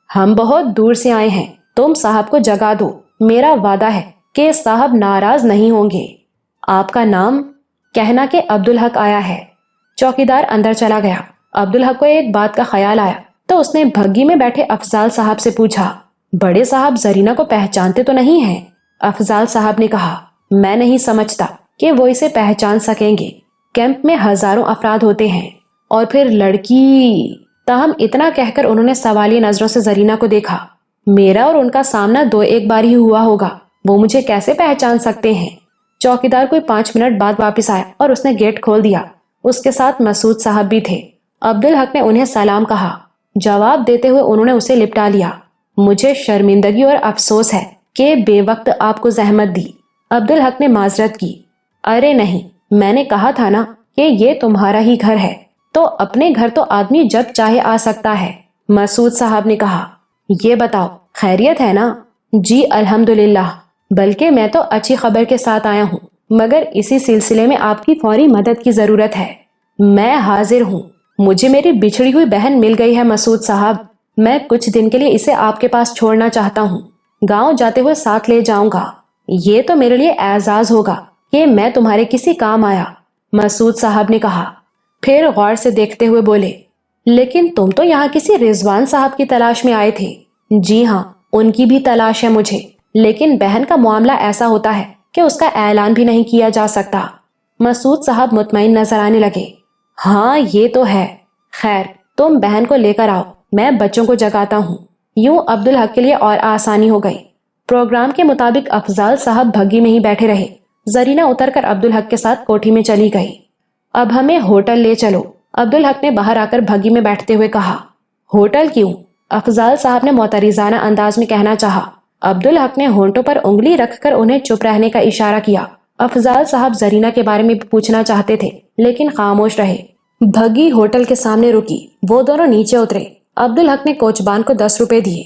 ہم بہت دور سے آئے ہیں، تم صاحب کو جگا دو، میرا وعدہ ہے کہ صاحب ناراض نہیں ہوں گے۔ آپ کا نام؟ کہنا کہ عبدالحق آیا ہے۔ چوکیدار اندر چلا گیا۔ عبدالحق کو ایک بات کا خیال آیا تو اس نے بھگی میں بیٹھے افضال صاحب سے پوچھا، بڑے صاحب زرینہ کو پہچانتے تو نہیں ہیں؟ افضال صاحب نے کہا، میں نہیں سمجھتا کہ وہ اسے پہچان سکیں گے۔ کیمپ میں ہزاروں افراد ہوتے ہیں، اور پھر لڑکی۔ تاہم اتنا کہہ کر انہوں نے سوالیہ نظروں سے زرینہ کو دیکھا۔ میرا اور ان کا سامنا دو ایک بار ہی ہوا ہوگا، وہ مجھے کیسے پہچان سکتے ہیں؟ چوکیدار کوئی 5 منٹ بعد واپس آیا اور اس نے گیٹ کھول دیا۔ اس کے ساتھ مسعود صاحب بھی تھے۔ عبدالحق نے انہیں سلام کہا۔ جواب دیتے ہوئے انہوں نے اسے لپٹا لیا۔ مجھے شرمندگی اور افسوس ہے کہ بے وقت آپ کو زحمت دی۔ عبدالحق نے معذرت کی۔ ارے نہیں، میں نے کہا تھا نا کہ یہ تمہارا ہی گھر ہے، تو اپنے گھر تو آدمی جب چاہے آ سکتا ہے۔ مسعود صاحب نے کہا، یہ بتاؤ خیریت ہے نا؟ جی الحمدللہ، بلکہ میں تو اچھی خبر کے ساتھ آیا ہوں، مگر اسی سلسلے میں آپ کی فوری مدد کی ضرورت ہے۔ میں حاضر ہوں۔ مجھے میری بچھڑی ہوئی بہن مل گئی ہے مسعود صاحب، میں کچھ دن کے لیے اسے آپ کے پاس چھوڑنا چاہتا ہوں۔ گاؤں جاتے ہوئے ساتھ لے جاؤں گا۔ یہ تو میرے لیے اعزاز ہوگا کہ میں تمہارے کسی کام آیا، مسعود صاحب نے کہا۔ پھر غور سے دیکھتے ہوئے بولے، لیکن تم تو یہاں کسی رضوان صاحب کی تلاش میں آئے تھے۔ جی ہاں، ان کی بھی تلاش ہے مجھے، لیکن بہن کا معاملہ ایسا ہوتا ہے کہ اس کا اعلان بھی نہیں کیا جا سکتا۔ مسعود صاحب مطمئن نظر آنے لگے۔ ہاں یہ تو ہے، خیر تم بہن کو لے کر آؤ، میں بچوں کو جگاتا ہوں۔ یوں عبدالحق کے لیے اور آسانی ہو گئی۔ پروگرام کے مطابق افضال صاحب بھگی میں ہی بیٹھے رہے۔ زرینہ اتر کر عبدالحق کے ساتھ کوٹھی میں چلی گئی۔ اب ہمیں ہوٹل لے چلو، عبدالحق نے باہر آ کر بھگی میں بیٹھتے ہوئے کہا۔ ہوٹل کیوں؟ افضال صاحب نے معترضانہ انداز میں کہنا چاہا۔ عبدالحق نے ہونٹوں پر انگلی رکھ کر انہیں چپ رہنے کا اشارہ کیا۔ افضال صاحب زرینہ کے بارے میں پوچھنا چاہتے تھے لیکن خاموش رہے۔ بھگی ہوٹل کے سامنے رکی، وہ دونوں نیچے اترے۔ عبدالحق نے کوچبان کو 10 روپے دیے۔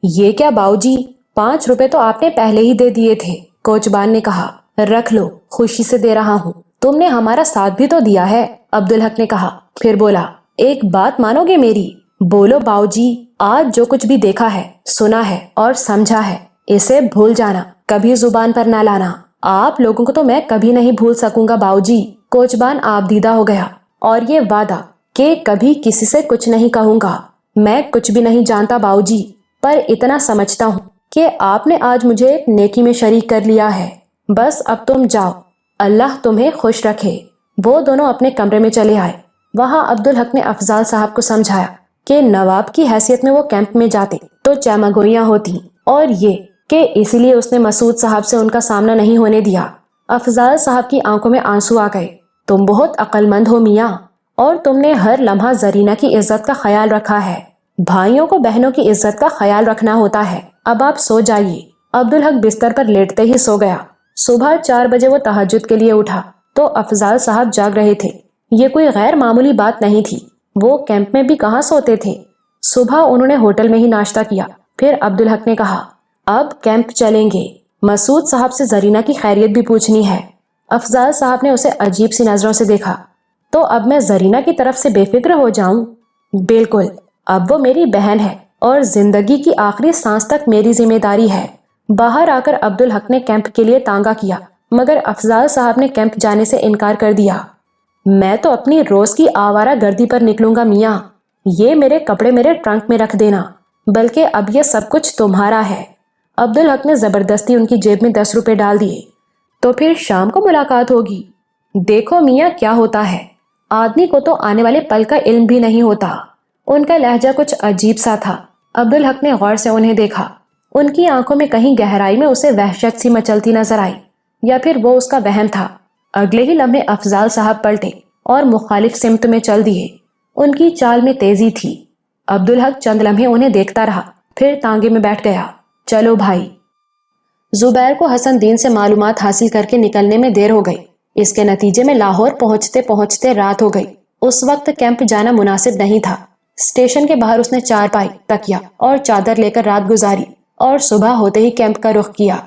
یہ کیا باؤجی، 5 روپے تو آپ نے پہلے ہی دے دیے تھے، کوچبان نے کہا۔ رکھ لو، خوشی سے دے رہا ہوں، تم نے ہمارا ساتھ بھی تو دیا ہے، عبدالحق نے کہا۔ پھر بولا، ایک بات مانو گے میری؟ بولو باؤجی، آج جو کچھ بھی دیکھا ہے، سنا ہے اور سمجھا ہے، اسے بھول جانا، کبھی زبان پر نہ لانا۔ آپ لوگوں کو تو میں کبھی نہیں بھول سکوں گا باؤجی۔ کوچبان آپ دیدہ ہو گیا۔ اور یہ وعدہ کہ کبھی کسی سے کچھ نہیں کہوں گا۔ میں کچھ بھی نہیں جانتا باؤجی، پر اتنا سمجھتا ہوں کہ آپ نے آج مجھے ایک نیکی میں شریک کر لیا ہے۔ بس اب تم جاؤ، اللہ تمہیں خوش رکھے۔ وہ دونوں اپنے کمرے میں چلے آئے۔ وہاں عبدالحق نے افضال صاحب کو سمجھایا کہ نواب کی حیثیت میں وہ کیمپ میں جاتے تو چمگوئیاں ہوتی، اور یہ کہ اسی لیے اس نے مسعود صاحب سے ان کا سامنا نہیں ہونے دیا۔ افضال صاحب کی آنکھوں میں آنسو آ گئے۔ تم بہت عقل مند ہو میاں، اور تم نے ہر لمحہ زرینہ کی عزت کا خیال رکھا ہے۔ بھائیوں کو بہنوں کی عزت کا خیال رکھنا ہوتا ہے۔ اب آپ سو جائیے۔ عبدالحق بستر پر لیٹتے ہی سو گیا۔ صبح 4 بجے وہ تہجد کے لیے اٹھا تو افضال صاحب جاگ رہے تھے۔ یہ کوئی غیر معمولی بات نہیں تھی، وہ کیمپ میں بھی کہاں سوتے تھے۔ صبح انہوں نے ہوٹل میں ہی ناشتہ کیا۔ پھر عبدالحق نے کہا، اب کیمپ چلیں گے، مسعود صاحب سے زرینہ کی خیریت بھی پوچھنی ہے۔ افضال صاحب نے اسے عجیب سی نظروں سے دیکھا۔ تو اب میں زرینہ کی طرف سے بے فکر ہو جاؤں؟ بالکل، اب وہ میری بہن ہے اور زندگی کی آخری سانس تک میری ذمہ داری ہے۔ باہر آ کر عبدالحق نے کیمپ کے لیے تانگا کیا، مگر افضال صاحب نے کیمپ جانے سے انکار کر دیا۔ میں تو اپنی روز کی آوارہ گردی پر نکلوں گا میاں، یہ میرے کپڑے میرے ٹرنک میں رکھ دینا، بلکہ اب یہ سب کچھ تمہارا ہے۔ عبدالحق نے زبردستی ان کی جیب میں 10 روپے ڈال دیے۔ تو پھر شام کو ملاقات ہوگی۔ دیکھو میاں کیا ہوتا ہے، آدمی کو تو آنے والے پل کا علم بھی نہیں ہوتا۔ ان کا لہجہ کچھ عجیب سا تھا۔ عبدالحق نے غور سے انہیں دیکھا۔ ان کی آنکھوں میں کہیں گہرائی میں اسے وحشت سی مچلتی نظر آئی، یا پھر وہ اس کا وہم تھا۔ اگلے ہی لمحے افضال صاحب پلٹے اور مخالف سمت میں چل دیے۔ ان کی چال میں تیزی تھی۔ عبدالحق چند لمحے انہیں دیکھتا رہا، پھر تانگے میں بیٹھ گیا۔ چلو بھائی۔ زبیر کو حسن دین سے معلومات حاصل کر کے نکلنے میں دیر ہو گئی۔ اس کے نتیجے میں لاہور پہنچتے پہنچتے رات ہو گئی۔ اس وقت کیمپ جانا مناسب نہیں تھا۔ اسٹیشن کے باہر اس نے چارپائی، تکیا اور چادر لے کر رات گزاری اور صبح ہوتے ہی کیمپ کا رخ کیا۔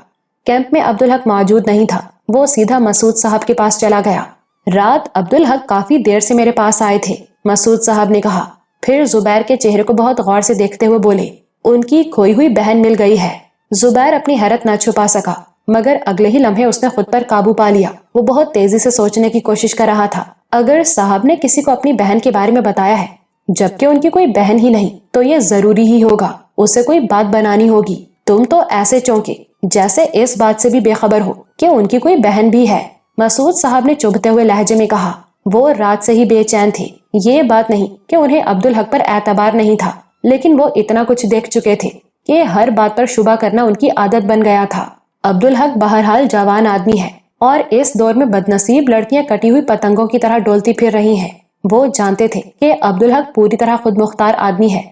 کیمپ میں عبدالحق موجود نہیں تھا۔ وہ سیدھا مسعود صاحب کے پاس چلا گیا۔ رات عبدالحق کافی دیر سے میرے پاس آئے تھے، مسعود صاحب نے کہا، پھر زبیر کے چہرے کو بہت غور سے دیکھتے ہوئے بولے، ان کی کھوئی ہوئی بہن مل گئی ہے۔ زبیر اپنی حیرت نہ چھپا سکا، مگر اگلے ہی لمحے اس نے خود پر قابو پا لیا۔ وہ بہت تیزی سے سوچنے کی کوشش کر رہا تھا۔ اگر صاحب نے کسی کو اپنی بہن کے بارے میں بتایا ہے، جبکہ ان کی کوئی بہن ہی نہیں، تو یہ ضروری ہی ہوگا اسے کوئی بات بنانی ہوگی۔ تم تو ایسے چونکے جیسے اس بات سے بھی بے خبر ہو کہ ان کی کوئی بہن بھی ہے، مسعود صاحب نے چبھتے ہوئے لہجے میں کہا۔ وہ رات سے ہی بے چین تھے۔ یہ بات نہیں کہ انہیں عبدالحق پر اعتبار نہیں تھا، لیکن وہ اتنا کچھ دیکھ چکے تھے کہ ہر بات پر شبہ کرنا ان کی عادت بن گیا تھا۔ عبدالحق بہرحال جوان آدمی ہے، اور اس دور میں بدنصیب لڑکیاں کٹی ہوئی پتنگوں کی طرح ڈولتی پھر رہی ہیں۔ وہ جانتے تھے کہ عبدالحق پوری طرح خود مختار آدمی ہے۔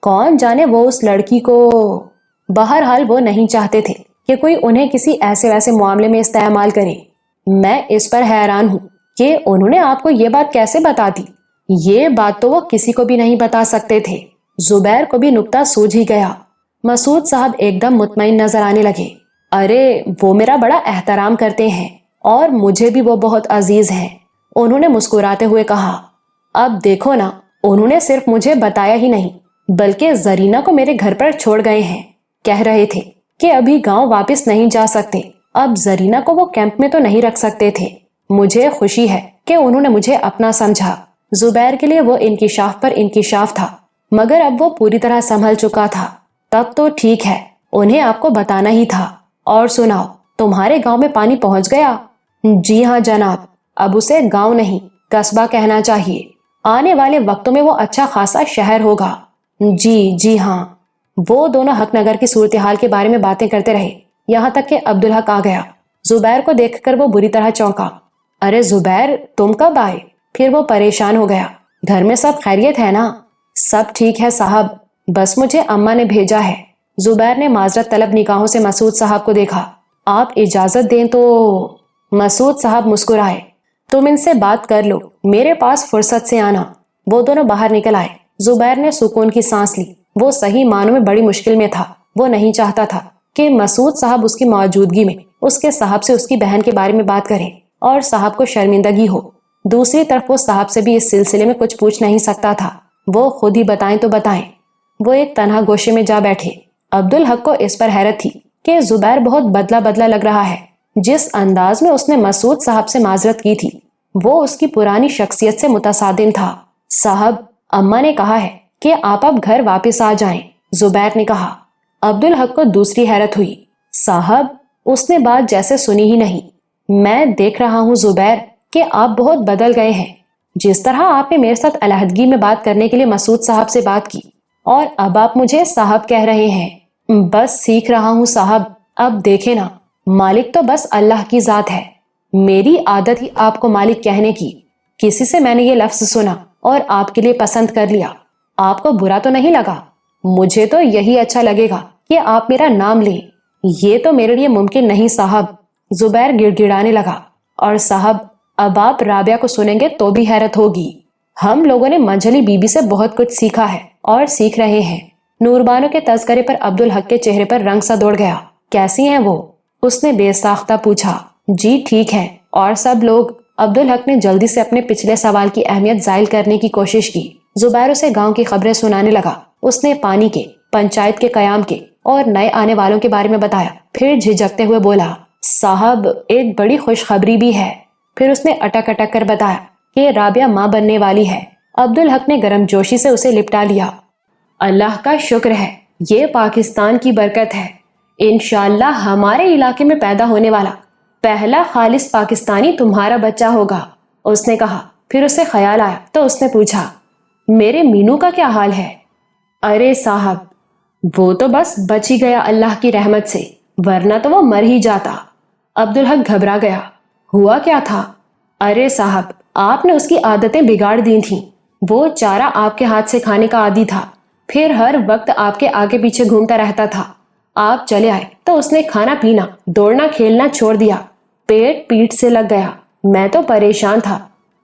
کون جانے وہ اس لڑکی کو، بہرحال وہ نہیں چاہتے تھے کہ کوئی انہیں کسی ایسے ویسے معاملے میں استعمال کرے۔ میں اس پر حیران ہوں کہ انہوں نے آپ کو یہ بات کیسے بتا دی۔ یہ بات تو وہ کسی کو بھی نہیں بتا سکتے تھے۔ زبیر کو بھی نکتہ سوجھ ہی گیا۔ مسعود صاحب ایک دم مطمئن نظر آنے لگے۔ ارے وہ میرا بڑا احترام کرتے ہیں، اور مجھے بھی وہ بہت عزیز ہیں، انہوں نے مسکراتے ہوئے کہا۔ اب دیکھو نا، انہوں نے صرف مجھے بتایا ہی نہیں بلکہ زرینہ کو میرے گھر پر چھوڑ گئے ہیں۔ کہہ رہے تھے کہ ابھی گاؤں واپس نہیں جا سکتے۔ اب زرینہ کو وہ کیمپ میں تو نہیں رکھ سکتے تھے۔ مجھے خوشی ہے کہ انہوں نے مجھے اپنا سمجھا۔ زبیر کے لیے وہ انکشاف پر انکشاف تھا، مگر اب وہ پوری طرح سنبھل چکا تھا۔ تب تو ٹھیک ہے، انہیں آپ کو بتانا ہی تھا۔ اور سناؤ، تمہارے گاؤں میں پانی پہنچ گیا؟ جی ہاں جناب، اب اسے گاؤں نہیں قصبہ کہنا چاہیے۔ آنے والے وقتوں میں وہ اچھا خاصا شہر ہوگا۔ جی ہاں۔ وہ دونوں حق نگر کی صورتحال کے بارے میں باتیں کرتے رہے، یہاں تک کہ عبدالحق آ گیا۔ زبیر کو دیکھ کر وہ بری طرح چونکا۔ ارے زبیر، تم کب آئے؟ پھر وہ پریشان ہو گیا۔ گھر میں سب خیریت ہے نا؟ سب ٹھیک ہے صاحب، بس مجھے اماں نے بھیجا ہے۔ زبیر نے معذرت طلب نگاہوں سے مسعود صاحب کو دیکھا۔ آپ اجازت دیں تو؟ مسعود صاحب مسکرائے۔ تم ان سے بات کر لو، میرے پاس فرصت سے آنا۔ وہ دونوں باہر نکل آئے۔ زبیر نے سکون کی سانس لی۔ وہ صحیح معنوں میں بڑی مشکل میں تھا۔ وہ نہیں چاہتا تھا کہ مسعود صاحب اس کی موجودگی میں اس کے صاحب سے اس کی بہن کے بارے میں بات کریں اور صاحب کو شرمندگی ہو۔ دوسری طرف وہ صاحب سے بھی اس سلسلے میں کچھ پوچھ نہیں سکتا تھا۔ وہ خود ہی بتائیں تو بتائیں۔ وہ ایک تنہا گوشے میں جا بیٹھے۔ عبدالحق کو اس پر حیرت تھی کہ زبیر بہت بدلا بدلا لگ رہا ہے۔ جس انداز میں اس نے مسعود صاحب سے معذرت کی تھی، وہ اس کی پرانی شخصیت سے متصادم تھا۔ صاحب، اماں نے کہا ہے کہ آپ اب گھر واپس آ جائیں، زبیر نے کہا۔ عبدالحق کو دوسری حیرت ہوئی۔ صاحب، اس نے بات جیسے سنی ہی نہیں۔ میں دیکھ رہا ہوں زبیر کہ آپ بہت بدل گئے ہیں۔ جس طرح آپ نے میرے ساتھ علیحدگی میں بات کرنے کے لیے مسعود صاحب سے بات کی، اور اب آپ مجھے صاحب کہہ رہے ہیں۔ بس سیکھ رہا ہوں صاحب۔ اب دیکھیں نا، مالک تو بس اللہ کی ذات ہے۔ میری عادت ہی آپ کو مالک کہنے کی۔ کسی سے میں نے یہ لفظ سنا اور آپ کے لیے پسند کر لیا۔ آپ کو برا تو نہیں لگا؟ مجھے تو یہی اچھا لگے گا کہ آپ میرا نام لیں۔ یہ تو میرے لیے ممکن نہیں صاحب، زبیر گڑ گڑانے لگا۔ اور صاحب، اب آپ رابعہ کو سنیں گے تو بھی حیرت ہوگی۔ ہم لوگوں نے منجھلی بی بی سے بہت کچھ سیکھا ہے اور سیکھ رہے ہیں۔ نوربانو کے تذکرے پر عبدالحق کے چہرے پر رنگ سا دوڑ گیا۔ کیسی ہیں وہ؟ اس نے بے ساختہ پوچھا۔ جی ٹھیک ہے، اور سب لوگ؟ عبدالحق نے جلدی سے اپنے پچھلے سوال کی اہمیت زائل کرنے کی کوشش کی۔ زبیر اسے گاؤں کی خبریں سنانے لگا۔ اس نے پانی کے، پنچایت کے قیام کے اور نئے آنے والوں کے بارے میں بتایا۔ پھر جھجکتے ہوئے بولا، صاحب ایک بڑی خوشخبری بھی ہے۔ پھر اس نے اٹک اٹک کر بتایا کہ رابعہ ماں بننے والی ہے۔ عبدالحق نے گرم جوشی سے اسے لپٹا لیا۔ اللہ کا شکر ہے، یہ پاکستان کی برکت ہے۔ انشاءاللہ ہمارے علاقے میں پیدا ہونے والا پہلا خالص پاکستانی تمہارا بچہ ہوگا، اس نے کہا۔ پھر اسے خیال آیا تو اس نے پوچھا، میرے مینو کا کیا حال ہے؟ ارے صاحب، وہ تو بس بچ ہی گیا اللہ کی رحمت سے، ورنہ تو وہ مر ہی جاتا۔ عبدالحق گھبرا گیا۔ ہوا کیا تھا؟ ارے صاحب، آپ نے اس کی عادتیں بگاڑ دی تھیں۔ وہ چارہ آپ کے ہاتھ سے کھانے کا عادی تھا، پھر ہر وقت آپ کے آگے پیچھے گھومتا رہتا تھا۔ آپ چلے آئے تو اس نے کھانا پینا، دوڑنا کھیلنا چھوڑ دیا، پیٹ پیٹ سے لگ گیا۔ میں تو پریشان تھا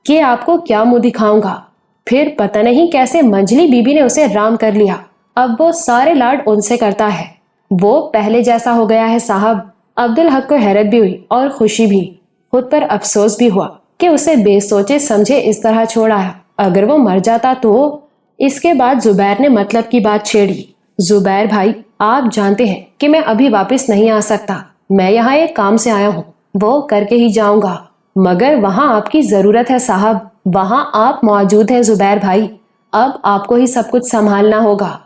کہ آپ کو کیا منہ دکھاؤں گا، پھر پتہ نہیں کیسے منجلی بی بی نے اسے رام کر لیا۔ اب وہ سارے لاڈ ان سے کرتا ہے۔ وہ پہلے جیسا ہو گیا ہے صاحب۔ عبدالحق کو حیرت بھی ہوئی اور خوشی بھی، خود پر افسوس بھی ہوا کہ اسے بے سوچے سمجھے اس طرح چھوڑ آیا۔ اگر وہ مر جاتا تو؟ اس کے بعد زبیر نے مطلب کی بات چھیڑی۔ زبیر بھائی، آپ جانتے ہیں کہ میں ابھی واپس نہیں آ سکتا، میں یہاں ایک کام سے آیا ہوں، وہ کر کے ہی جاؤں گا، مگر وہاں آپ کی ضرورت ہے صاحب، وہاں آپ موجود ہیں زبیر بھائی، اب آپ کو ہی سب کچھ سنبھالنا ہوگا۔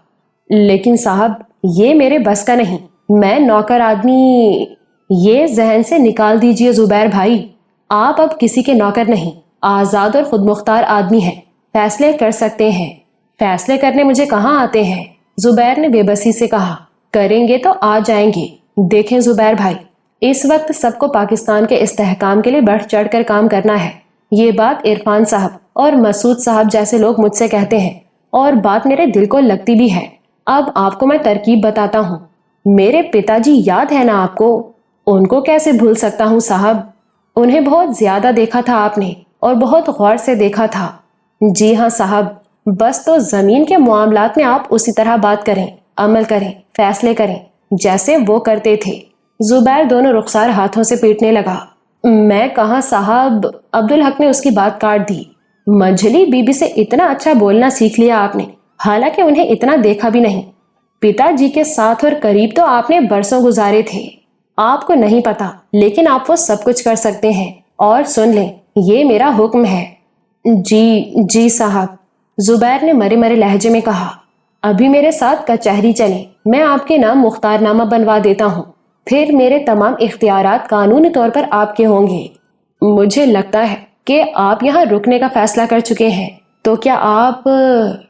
لیکن صاحب، یہ میرے بس کا نہیں، میں نوکر آدمی۔ یہ ذہن سے نکال دیجئے زبیر بھائی، آپ اب کسی کے نوکر نہیں، آزاد اور خود مختار آدمی ہیں، فیصلے کر سکتے ہیں۔ فیصلے کرنے مجھے کہاں آتے ہیں؟ زبیر نے بے بسی سے کہا۔ کریں گے تو آ جائیں گے۔ دیکھیں زبیر بھائی، اس وقت سب کو پاکستان کے استحکام کے لیے بڑھ چڑھ کر کام کرنا ہے۔ یہ بات عرفان صاحب اور مسعود صاحب جیسے لوگ مجھ سے کہتے ہیں، اور بات میرے دل کو لگتی بھی ہے۔ اب آپ کو میں ترکیب بتاتا ہوں۔ میرے پتا جی یاد ہے نا آپ کو؟ ان کو کیسے بھول سکتا ہوں صاحب، انہیں بہت زیادہ دیکھا تھا آپ نے، اور بہت غور سے دیکھا تھا۔ جی ہاں صاحب، بس تو زمین کے معاملات میں آپ اسی طرح بات کریں، عمل کریں، فیصلے کریں جیسے وہ کرتے تھے۔ زبیر دونوں رخسار ہاتھوں سے پیٹنے لگا۔ میں کہاں صاحب، عبدالحق نے اس کی بات کاٹ دی۔ منجلی بی بی سے اتنا اچھا بولنا سیکھ لیا آپ نے، حالانکہ انہیں اتنا دیکھا بھی نہیں۔ پتا جی کے ساتھ اور قریب تو آپ نے برسوں گزارے تھے، آپ کو نہیں پتا، لیکن آپ وہ سب کچھ کر سکتے ہیں۔ اور سن لیں، یہ میرا حکم ہے۔ جی صاحب، زبیر نے مرے مرے لہجے میں کہا۔ ابھی میرے ساتھ کچہری چلیں، میں آپ کے نام مختار نامہ بنوا دیتا ہوں، پھر میرے تمام اختیارات قانونی طور پر آپ کے ہوں گے۔ مجھے لگتا ہے کہ آپ یہاں رکنے کا فیصلہ کر چکے ہیں، تو کیا آپ…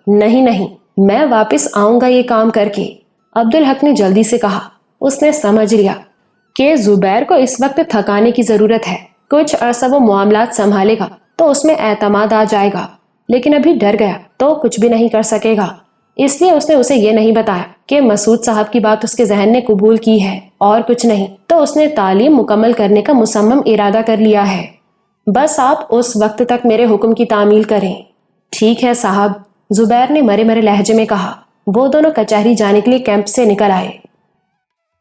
نہیں، میں واپس آؤں گا یہ کام کر کے، عبدالحق نے جلدی سے کہا۔ اس نے سمجھ لیا کہ زبیر کو اس وقت تھکانے کی ضرورت ہے، کچھ عرصہ وہ معاملات سنبھالے گا تو اس میں اعتماد آ جائے گا، لیکن ابھی ڈر گیا تو کچھ بھی نہیں کر سکے گا۔ اس لیے اس نے اسے یہ نہیں بتایا کہ مسعود صاحب کی بات اس کے ذہن نے قبول کی ہے اور کچھ نہیں، تو اس نے تعلیم مکمل کرنے کا مصمم ارادہ کر لیا ہے۔ بس آپ اس وقت تک میرے حکم کی تعمیل کریں۔ ٹھیک ہے صاحب، زبیر نے مرے مرے لہجے میں کہا۔ وہ دونوں کچہری جانے کے لیے کیمپ سے نکل آئے۔